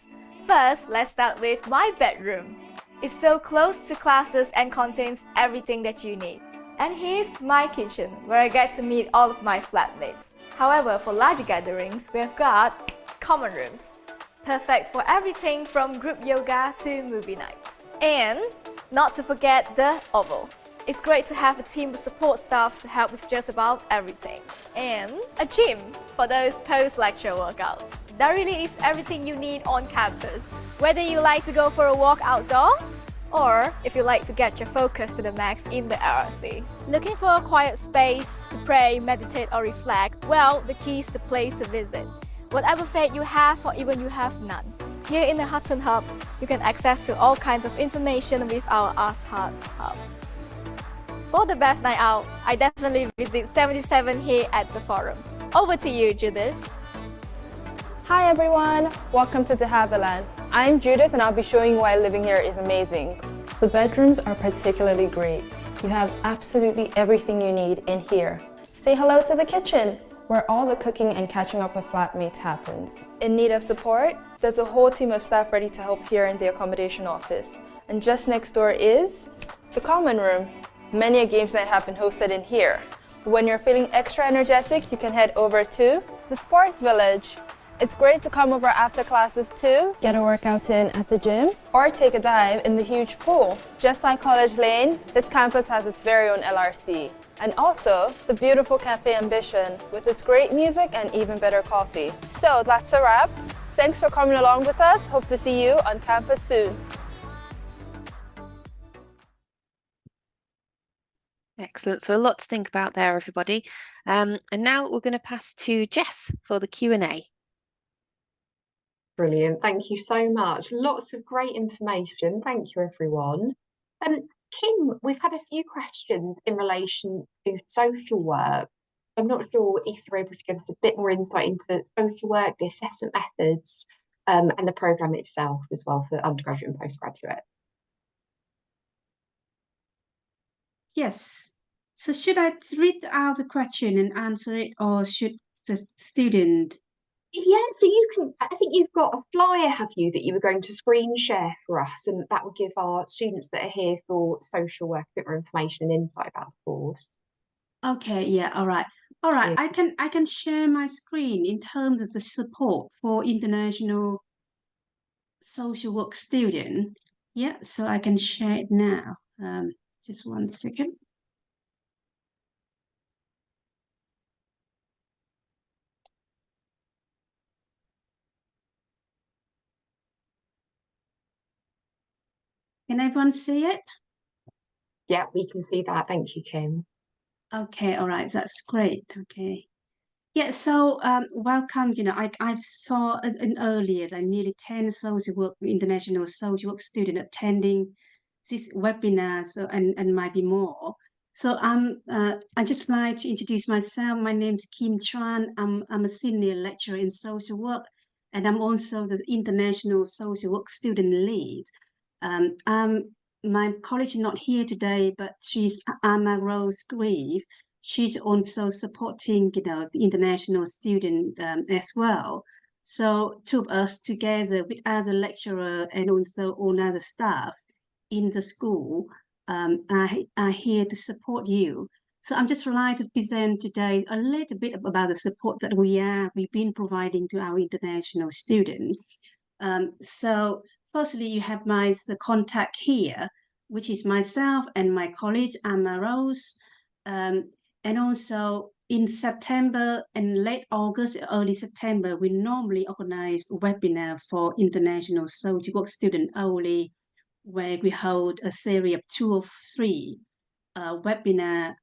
First, let's start with my bedroom. It's so close to classes and contains everything that you need. And here's my kitchen, where I get to meet all of my flatmates. However, for larger gatherings, we've got common rooms, perfect for everything from group yoga to movie nights. And not to forget the oval. It's great to have a team of support staff to help with just about everything. And a gym for those post-lecture workouts. That really is everything you need on campus. Whether you like to go for a walk outdoors, or if you like to get your focus to the max in the LRC. Looking for a quiet space to pray, meditate or reflect? Well, the key is the place to visit. Whatever faith you have or even you have none. Here in the Hutton Hub, you can access to all kinds of information with our Ask Hearts Hub. For the best night out, I definitely visit 77 here at the Forum. Over to you, Judith. Hi everyone, welcome to De Havilland. I'm Judith and I'll be showing you why living here is amazing. The bedrooms are particularly great. You have absolutely everything you need in here. Say hello to the kitchen, where all the cooking and catching up with flatmates happens. In need of support? There's a whole team of staff ready to help here in the accommodation office. And just next door is the common room. Many a games night have been hosted in here. When you're feeling extra energetic, you can head over to the Sports Village. It's great to come over after classes too, get a workout in at the gym, or take a dive in the huge pool. Just like College Lane, this campus has its very own LRC. And also, the beautiful Cafe Ambition, with its great music and even better coffee. So that's a wrap. Thanks for coming along with us. Hope to see you on campus soon. Excellent. So a lot to think about there, everybody. And now we're going to pass to Jess for the Q&A. Brilliant. Thank you so much. Lots of great information. Thank you, everyone. Kim, we've had a few questions in relation to social work. I'm not sure if you're able to give us a bit more insight into social work, the assessment methods, and the programme itself as well for undergraduate and postgraduate. Yes. So should I read out the question and answer it, or should the student? Yeah, so you can, I think you've got a flyer, have you, that you were going to screen share for us, and that will give our students that are here for social work a bit more information and insight about the course. Okay, yeah, all right. All right, Yeah. I can share my screen in terms of the support for international social work student. Yeah, so I can share it now. Just 1 second. Can everyone see it? Yeah, we can see that. Thank you, Kim. Okay, all right, that's great. Okay. Yeah, so welcome. I saw earlier that nearly 10 social work international social work students attending this webinar, so and might be more. So I just like to introduce myself. My name is Kim Tran. I'm a senior lecturer in social work, and I'm also the international social work student lead. My colleague is not here today, but she's Anna Rose Grieve. She's also supporting, the international student as well. So two of us together with other lecturer and also all other staff in the school are here to support you. So I'm just like to present today a little bit about the support that we've been providing to our international students. So firstly, you have the contact here, which is myself and my colleague Anna Rose. And also in September and late August, early September, we normally organize a webinar for international social work students only, where we hold a series of 2 or 3 webinar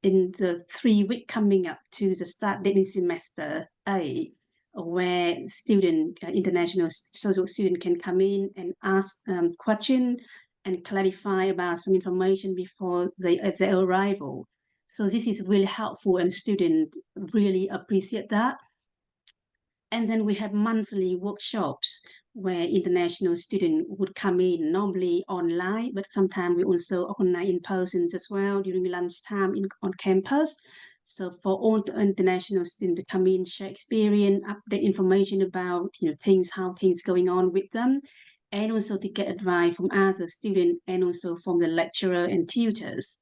in the 3 weeks coming up to the start dating semester A, where international social student can come in and ask questions and clarify about some information before their arrival. So this is really helpful and students really appreciate that. And then we have monthly workshops where international students would come in, normally online, but sometimes we also organize in person as well during lunchtime on campus. So for all the international students to come in, share experience, update information about how things going on with them, and also to get advice from other students and also from the lecturer and tutors.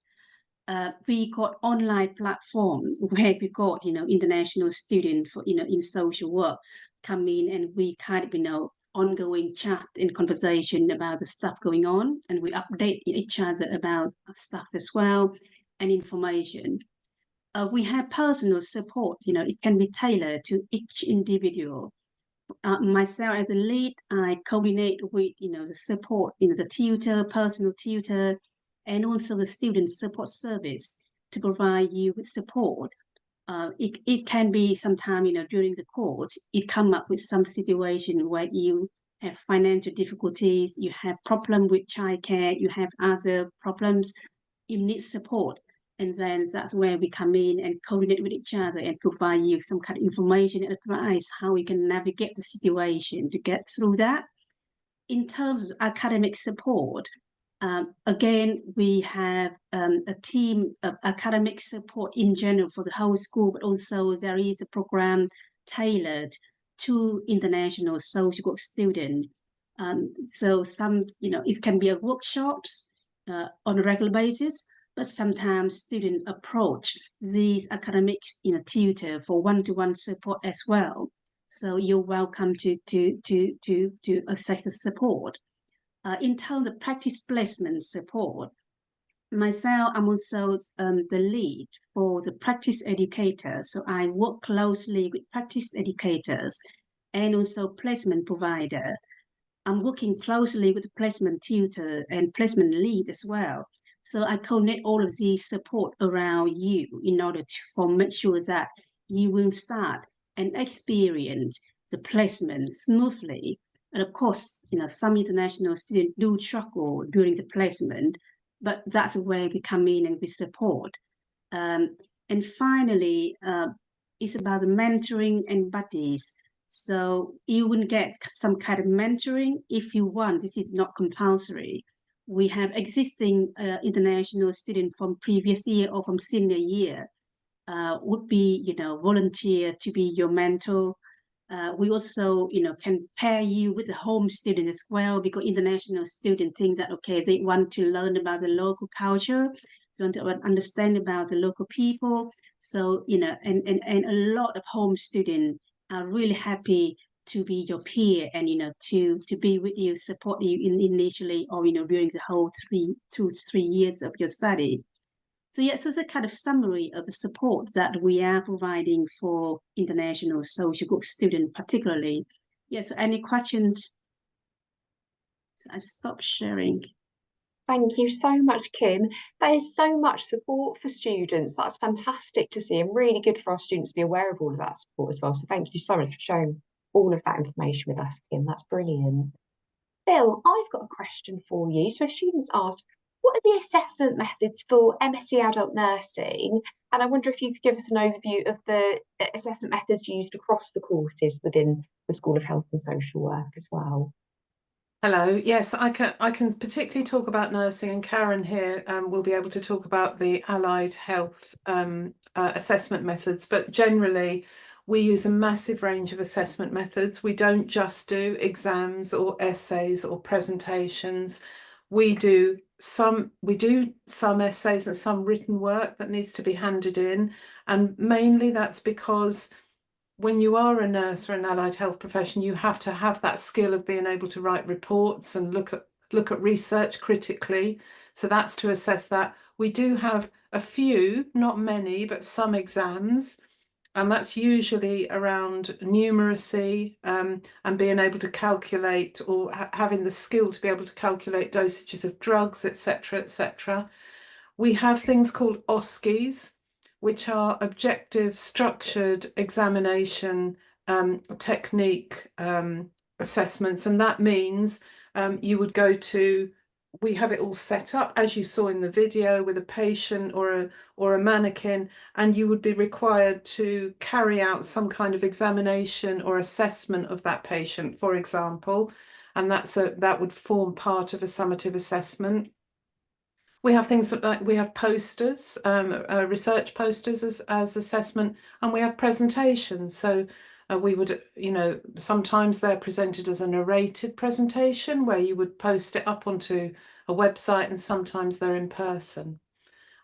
We got online platform where we got international students for in social work come in, and we kind of ongoing chat and conversation about the stuff going on, and we update each other about stuff as well and information. We have personal support. It can be tailored to each individual. myself as a lead, I coordinate with, the support, the tutor, personal tutor, and also the student support service to provide you with support. It can be sometime, during the course, it come up with some situation where you have financial difficulties, you have problem with childcare, you have other problems, you need support. And then that's where we come in and coordinate with each other and provide you some kind of information and advice how we can navigate the situation to get through that. In terms of academic support, again, we have a team of academic support in general for the whole school, but also there is a program tailored to international social group students. So some, it can be a workshops on a regular basis, but sometimes students approach these academics, tutor for one-to-one support as well. So you're welcome to access the support. In terms of practice placement support, myself, I'm also the lead for the practice educator. So I work closely with practice educators and also placement provider. I'm working closely with the placement tutor and placement lead as well. So I coordinate all of these support around you in order to make sure that you will start and experience the placement smoothly. And of course, some international students do struggle during the placement, but that's where we come in and we support. And finally, it's about the mentoring and buddies. So you will get some kind of mentoring if you want. This is not compulsory. We have existing international students from previous year or from senior year would be, volunteer to be your mentor. We also, can pair you with a home student as well, because international students think that, okay, they want to learn about the local culture, they want to understand about the local people. So, and a lot of home students are really happy to be your peer and, to be with you, support you initially or, during the whole 2 to 3 years of your study. So yes, it's a kind of summary of the support that we are providing for international social group students particularly. Yes, so any questions? I stop sharing. Thank you so much, Kim. There is so much support for students. That's fantastic to see and really good for our students to be aware of all of that support as well. So thank you so much for sharing all of that information with us, Kim. That's brilliant. Phil, I've got a question for you. So students asked, what are the assessment methods for MSc Adult Nursing? And I wonder if you could give us an overview of the assessment methods used across the courses within the School of Health and Social Work as well. Hello. Yes, I can particularly talk about nursing, and Karen here will be able to talk about the allied health assessment methods. But generally, we use a massive range of assessment methods. We don't just do exams or essays or presentations. We do some essays and some written work that needs to be handed in, and mainly that's because when you are a nurse or an allied health profession, you have to have that skill of being able to write reports and look at research critically. So that's to assess that. We do have a few, not many, but some exams, and that's usually around numeracy and being able to calculate, or having the skill to be able to calculate dosages of drugs, etc., etc. We have things called OSCEs, which are objective structured examination technique assessments, and that means you would go to, we have it all set up as you saw in the video with a patient or a mannequin, and you would be required to carry out some kind of examination or assessment of that patient, for example, and that would form part of a summative assessment. We have things like, we have posters, research posters as assessment, and we have presentations. So we would, sometimes they're presented as a narrated presentation where you would post it up onto a website, and sometimes they're in person.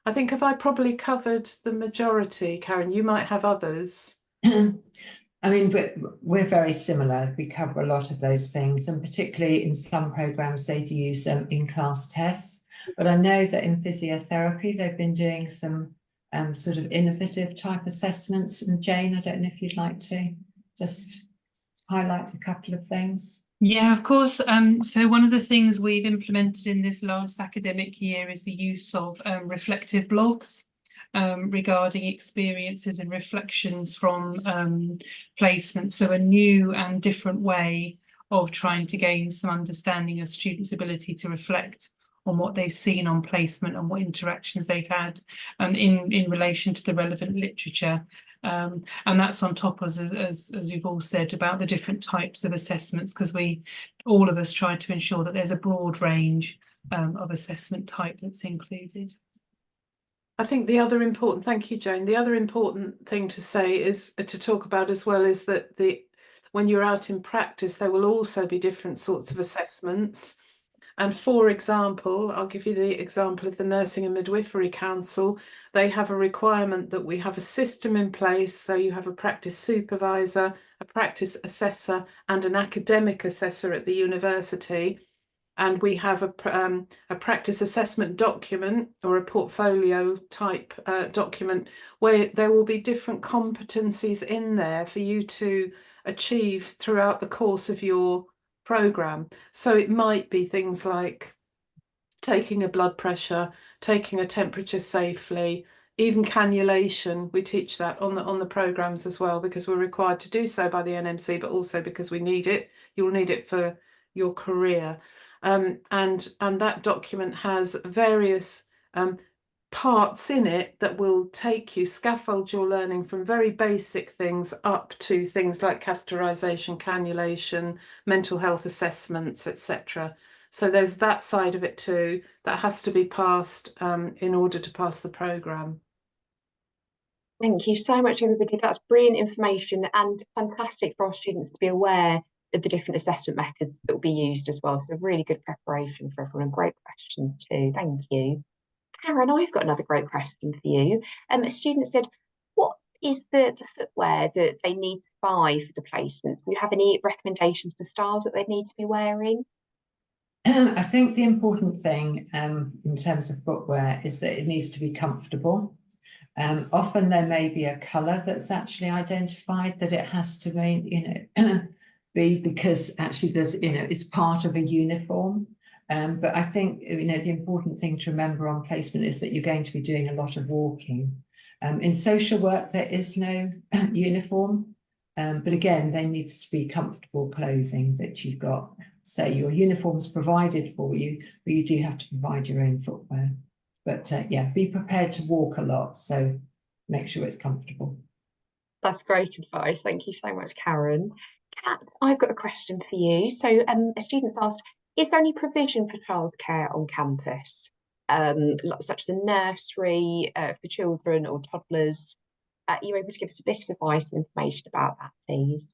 I think I probably covered the majority. Karen, you might have others. I mean, we're very similar. We cover a lot of those things, and particularly in some programs, they do use in-class tests. But I know that in physiotherapy, they've been doing some sort of innovative type assessments. And Jane, I don't know if you'd like to just highlight a couple of things? Yeah, of course. So one of the things we've implemented in this last academic year is the use of reflective blogs regarding experiences and reflections from placement. So a new and different way of trying to gain some understanding of students' ability to reflect on what they've seen on placement and what interactions they've had in relation to the relevant literature. And that's on top, as you've all said, about the different types of assessments, because all of us try to ensure that there's a broad range of assessment type that's included. I think the other important, thank you, Jane, the other important thing to say is to talk about as well is that when you're out in practice, there will also be different sorts of assessments. And for example, I'll give you the example of the Nursing and Midwifery Council. They have a requirement that we have a system in place. So you have a practice supervisor, a practice assessor, and an academic assessor at the university. And we have a practice assessment document or a portfolio type document where there will be different competencies in there for you to achieve throughout the course of your programme. So it might be things like taking a blood pressure, taking a temperature safely, even cannulation. We teach that on the programmes as well, because we're required to do so by the NMC, but also because we need it. You'll need it for your career. And that document has various parts in it that will take you, scaffold your learning from very basic things up to things like catheterization, cannulation, mental health assessments, etc. So there's that side of it too that has to be passed in order to pass the programme. Thank you so much, everybody. That's brilliant information and fantastic for our students to be aware of the different assessment methods that will be used as well. So really good preparation for everyone and great questions too. Thank you. Karen, I've got another great question for you. A student said, what is the footwear that they need to buy for the placement? Do you have any recommendations for styles that they need to be wearing? I think the important thing in terms of footwear is that it needs to be comfortable. Often there may be a colour that's actually identified that it has to be because actually there's it's part of a uniform. But I think the important thing to remember on placement is that you're going to be doing a lot of walking. In social work there is no uniform, but again there needs to be comfortable clothing that you've got. So your uniform's provided for you, but you do have to provide your own footwear. But yeah, be prepared to walk a lot, so make sure it's comfortable. That's great advice. Thank you so much, Karen. Kat, I've got a question for you. So a student asked, is there any provision for childcare on campus, such as a nursery for children or toddlers? Are you able to give us a bit of advice and information about that, please?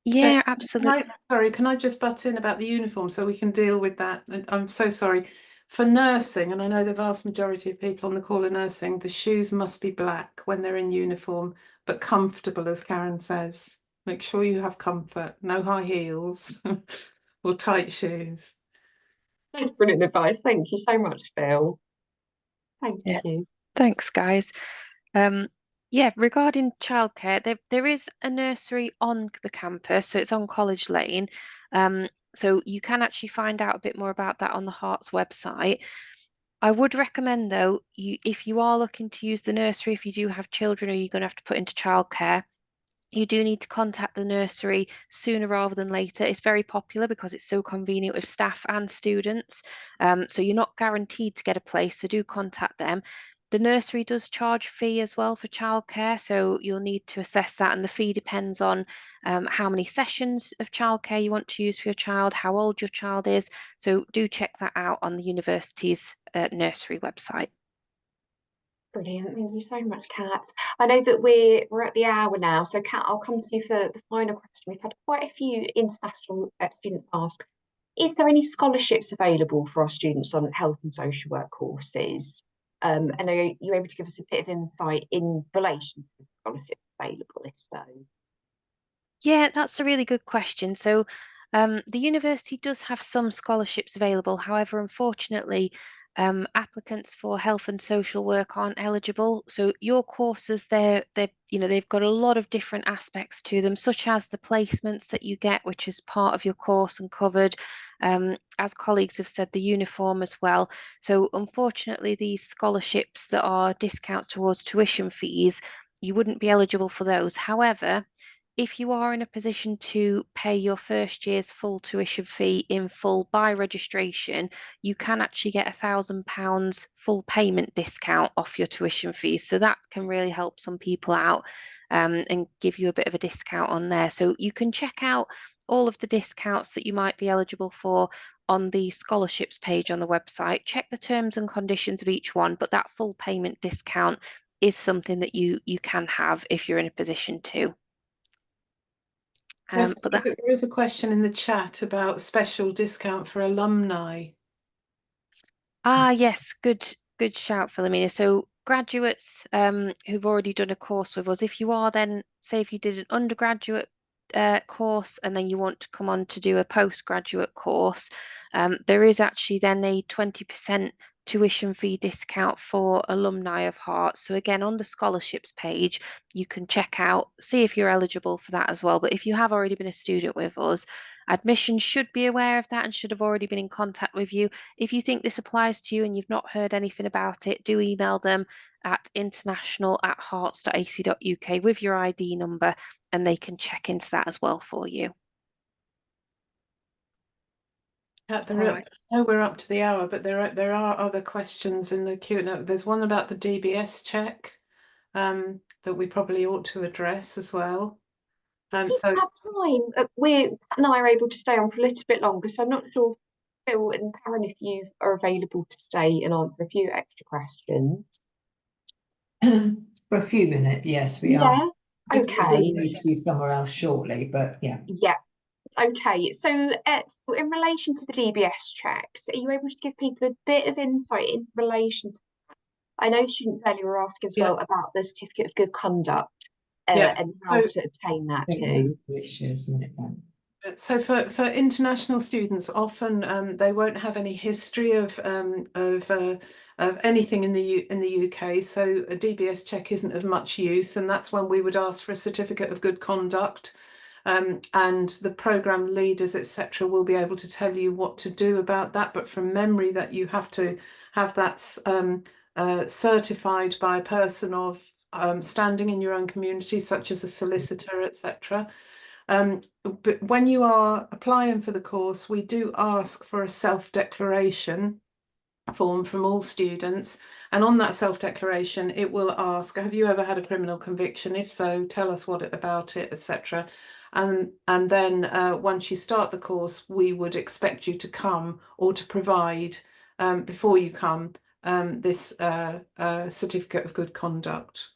Yeah, absolutely. Sorry, can I just butt in about the uniform so we can deal with that? I'm so sorry. For nursing, and I know the vast majority of people on the call are nursing, the shoes must be black when they're in uniform, but comfortable, as Karen says. Make sure you have comfort, no high heels or tight shoes. That's brilliant advice. Thank you so much, Phil. Thank you. Thanks, guys. Yeah, regarding childcare, there is a nursery on the campus, so it's on College Lane. So you can actually find out a bit more about that on the Herts website. I would recommend, though, if you are looking to use the nursery, if you do have children or you're going to have to put into childcare, you do need to contact the nursery sooner rather than later. It's very popular because it's so convenient with staff and students. So you're not guaranteed to get a place, so do contact them. The nursery does charge a fee as well for childcare, so you'll need to assess that, and the fee depends on how many sessions of childcare you want to use for your child, how old your child is. So do check that out on the university's nursery website. Brilliant. Thank you so much, Kat. I know that we're at the hour now, so Kat, I'll come to you for the final question. We've had quite a few international students ask, is there any scholarships available for our students on health and social work courses? And are you able to give us a bit of insight in relation to the scholarships available, if so? Yeah, that's a really good question. So the university does have some scholarships available. However, unfortunately, applicants for health and social work aren't eligible. So your courses, they've got a lot of different aspects to them, such as the placements that you get, which is part of your course and covered. As colleagues have said, the uniform as well. So unfortunately, these scholarships that are discounts towards tuition fees, you wouldn't be eligible for those. However, if you are in a position to pay your first year's full tuition fee in full by registration, you can actually get £1,000 full payment discount off your tuition fees. So that can really help some people out and give you a bit of a discount on there. So you can check out all of the discounts that you might be eligible for on the scholarships page on the website. Check the terms and conditions of each one, but that full payment discount is something that you can have if you're in a position to. There is a question in the chat about special discount for alumni. Yes, good shout, Philomena. So graduates who've already done a course with us, if you are then, say if you did an undergraduate course and then you want to come on to do a postgraduate course, there is actually then a 20% tuition fee discount for alumni of Herts. So again, on the scholarships page, you can check out, see if you're eligible for that as well. But if you have already been a student with us, admissions should be aware of that and should have already been in contact with you. If you think this applies to you and you've not heard anything about it, do email them at international@herts.ac.uk with your ID number, and they can check into that as well for you. I know we're up to the hour, but there are other questions in the Q&A. There's one about the DBS check that we probably ought to address as well. So have time. Pat and I are able to stay on for a little bit longer, so I'm not sure, Phil and Karen, if you are available to stay and answer a few extra questions. For a few minutes, yes, we are. Okay. We need to be somewhere else shortly, but yeah. Yeah. Okay, so in relation to the DBS checks, are you able to give people a bit of insight in relation to that? I know students earlier were asking as well about the certificate of good conduct and how to obtain that too. So for international students, often they won't have any history of anything in the UK, so a DBS check isn't of much use, and that's when we would ask for a certificate of good conduct. And the programme leaders, etc., will be able to tell you what to do about that. But from memory, that you have to have that certified by a person of standing in your own community, such as a solicitor, etc. But when you are applying for the course, we do ask for a self-declaration form from all students, and on that self-declaration it will ask, have you ever had a criminal conviction? If so, tell us about it, etc. And then once you start the course, we would expect you to come or to provide before you come this certificate of good conduct.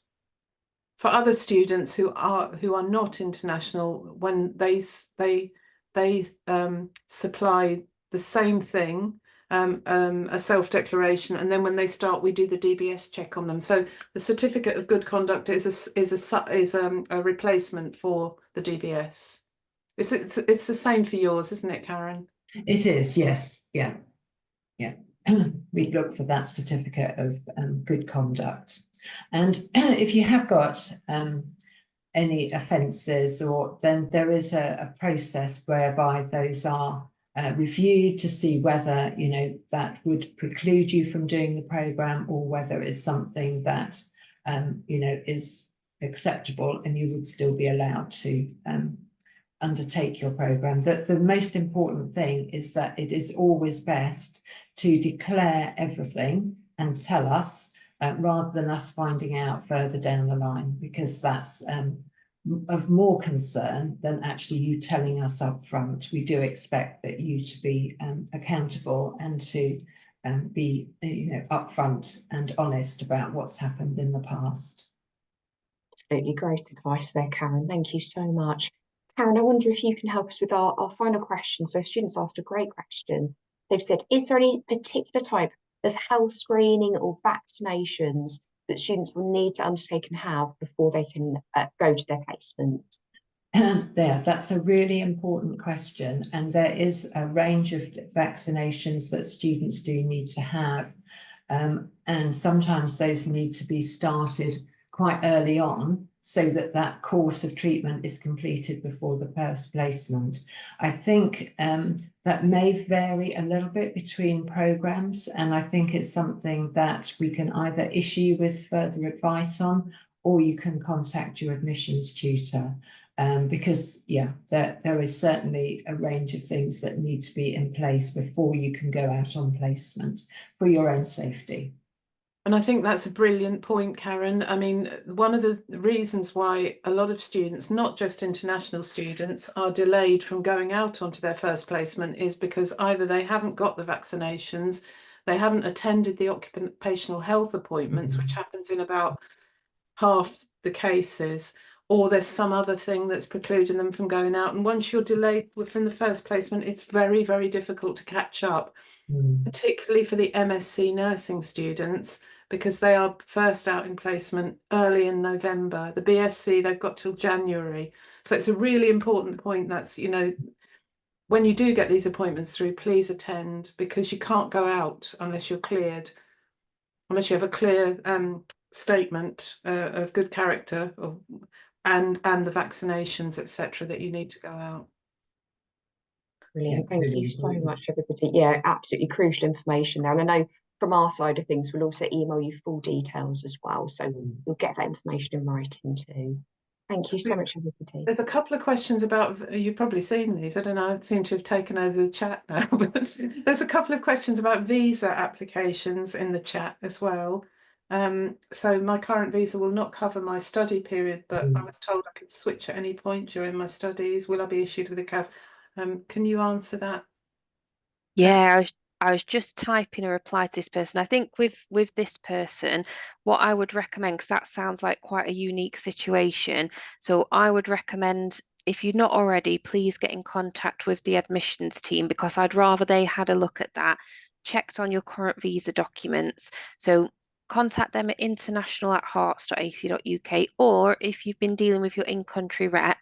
For other students who are not international, when they supply the same thing, a self-declaration, and then when they start, we do the DBS check on them. So the certificate of good conduct is a replacement for the DBS. It's the same for yours, isn't it, Karen? It is, yes, yeah. We look for that certificate of good conduct. And if you have got any offences, then there is a process whereby those are reviewed to see whether that would preclude you from doing the programme, or whether it's something that is acceptable and you would still be allowed to undertake your programme. The most important thing is that it is always best to declare everything and tell us, rather than us finding out further down the line, because that's of more concern than actually you telling us up front. We do expect that you to be accountable and to be upfront and honest about what's happened in the past. Absolutely great advice there, Karen. Thank you so much. Karen, I wonder if you can help us with our final question. So students asked a great question. They've said, is there any particular type of health screening or vaccinations that students will need to undertake and have before they can go to their placement? That's a really important question, and there is a range of vaccinations that students do need to have, and sometimes those need to be started quite early on so that that course of treatment is completed before the first placement. I think that may vary a little bit between programs, and I think it's something that we can either issue with further advice on, or you can contact your admissions tutor. Because there is certainly a range of things that need to be in place before you can go out on placement for your own safety. And I think that's a brilliant point, Karen. I mean, one of the reasons why a lot of students, not just international students, are delayed from going out onto their first placement is because either they haven't got the vaccinations, they haven't attended the occupational health appointments, which happens in about half the cases, or there's some other thing that's precluding them from going out. And once you're delayed from the first placement, it's very, very difficult to catch up, particularly for the MSc nursing students, because they are first out in placement early in November. The BSc, they've got till January. So it's a really important point. That's, you know, when you do get these appointments through, please attend, because you can't go out unless you're cleared, unless you have a clear statement of good character, and the vaccinations, etc., that you need to go out. Brilliant. Thank you so much, everybody. Yeah, absolutely crucial information there. And I know from our side of things, we'll also email you full details as well. So you'll get that information in writing too. Thank you so much, everybody. There's a couple of questions about, you've probably seen these, I don't know, I seem to have taken over the chat now, but there's a couple of questions about visa applications in the chat as well. So my current visa will not cover my study period, but I was told I could switch at any point during my studies. Will I be issued with a CAS? Can you answer that? Yeah, I was just typing a reply to this person. I think with this person, what I would recommend, because that sounds like quite a unique situation. So I would recommend, if you're not already, please get in contact with the admissions team, because I'd rather they had a look at that, checked on your current visa documents. So contact them at international@hearts.ac.uk, or if you've been dealing with your in-country rep,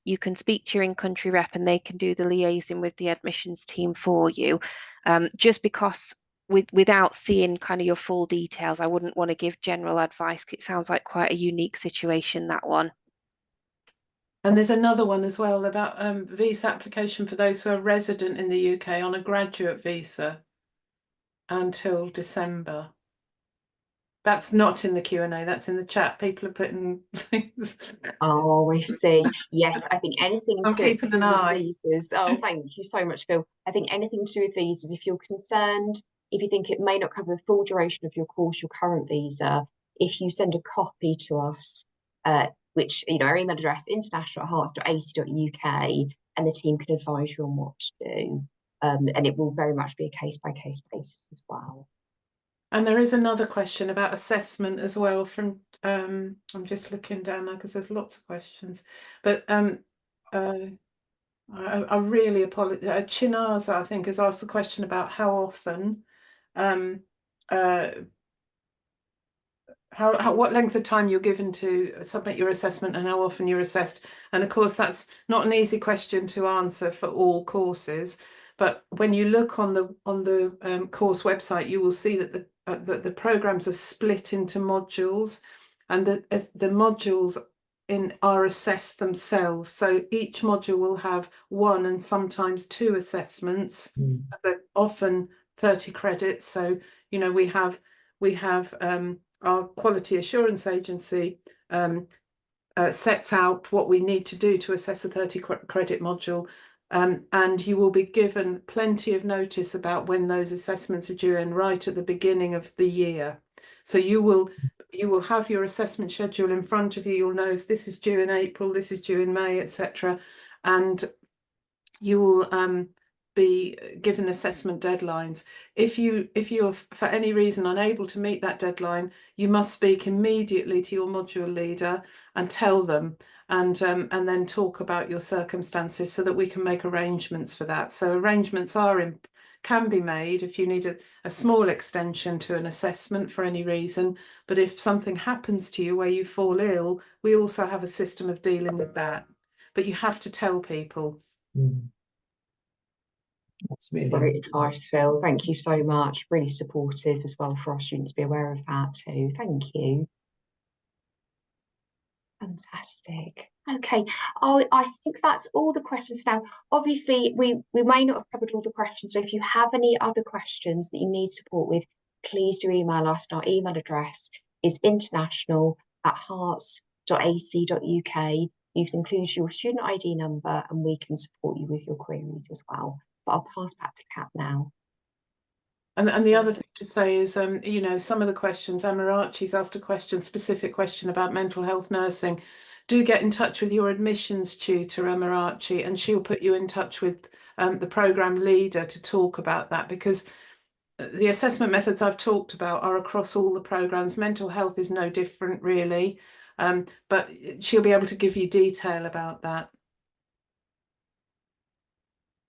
you can speak to your in-country rep and they can do the liaising with the admissions team for you. Just because without seeing kind of your full details, I wouldn't want to give general advice. It sounds like quite a unique situation, that one. And there's another one as well about visa application for those who are resident in the UK on a graduate visa until December. That's not in the Q&A, that's in the chat. People are putting things. Oh, I see. Yes, I think anything I'm to keeping do an with eye. visas. Oh, thank you so much, Phil. I think anything to do with visas, if you're concerned, if you think it may not cover the full duration of your course, your current visa, if you send a copy to us, which, you know, our email address, international@hearts.ac.uk, and the team can advise you on what to do. And it will very much be a case-by-case basis as well. And there is another question about assessment as well from, I'm just looking down now because there's lots of questions, but I really apologize. Chinaza, I think, has asked the question about how often, what length of time you're given to submit your assessment and how often you're assessed. And of course, that's not an easy question to answer for all courses. But when you look on the course website, you will see that the programs are split into modules, and the modules are assessed themselves. So each module will have one and sometimes two assessments. They're often 30 credits. So, you know, we have our quality assurance agency sets out what we need to do to assess a 30 credit module. And you will be given plenty of notice about when those assessments are due, and right at the beginning of the year. So you will have your assessment schedule in front of you. You'll know if this is due in April, this is due in May, etc. And you will be given assessment deadlines. If you're for any reason unable to meet that deadline, you must speak immediately to your module leader and tell them, and then talk about your circumstances so that we can make arrangements for that. So arrangements can be made if you need a small extension to an assessment for any reason. But if something happens to you where you fall ill, we also have a system of dealing with that. but you have to tell people. That's really Great advice, Phil. Thank you so much. Really supportive as well for our students to be aware of that too. Thank you. Fantastic. Okay. Oh, I think that's all the questions for now. Obviously, we may not have covered all the questions. So if you have any other questions that you need support with, please do email us. Our email address is international@hearts.ac.uk. You can include your student ID number and we can support you with your queries as well. But I'll pass back to Kat now. And the other thing to say is, you know, some of the questions, Amarachi's asked a specific question about mental health nursing. Do get in touch with your admissions tutor, Amarachi, and she'll put you in touch with the programme leader to talk about that, because the assessment methods I've talked about are across all the programmes. Mental health is no different, really, but she'll be able to give you detail about that.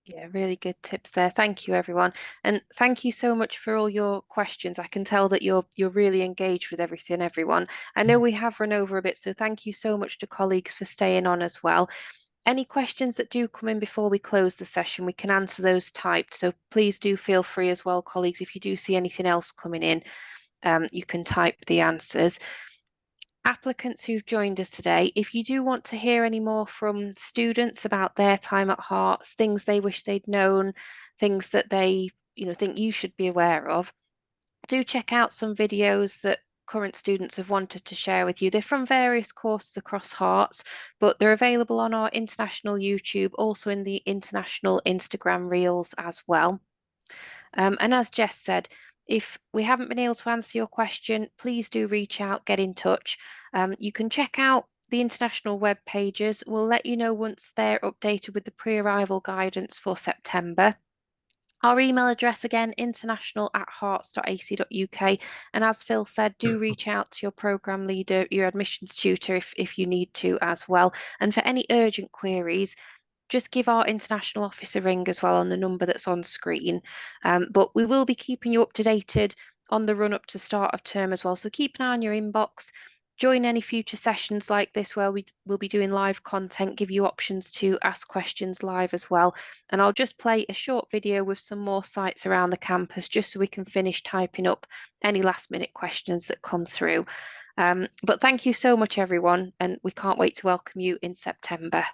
Yeah, really good tips there. Thank you, everyone. And thank you so much for all your questions. I can tell that you're really engaged with everything, everyone. I know we have run over a bit, so thank you so much to colleagues for staying on as well. Any questions that do come in before we close the session, we can answer those typed. So please do feel free as well, colleagues, if you do see anything else coming in, you can type the answers. Applicants who've joined us today, if you do want to hear any more from students about their time at Herts, things they wish they'd known, things that they think you should be aware of, do check out some videos that current students have wanted to share with you. They're from various courses across Herts, but they're available on our international YouTube, also in the international Instagram reels as well. And as Jess said, if we haven't been able to answer your question, please do reach out, get in touch. You can check out the international web pages. We'll let you know once they're updated with the pre-arrival guidance for September. Our email address again, international@hearts.ac.uk. And as Phil said, do reach out to your programme leader, your admissions tutor if you need to as well. And for any urgent queries, just give our international office a ring as well on the number that's on screen. But we will be keeping you up to date on the run up to start of term as well. So keep an eye on your inbox. Join any future sessions like this where we'll be doing live content, give you options to ask questions live as well. And I'll just play a short video with some more sites around the campus just so we can finish typing up any last minute questions that come through. But thank you so much, everyone, and we can't wait to welcome you in September.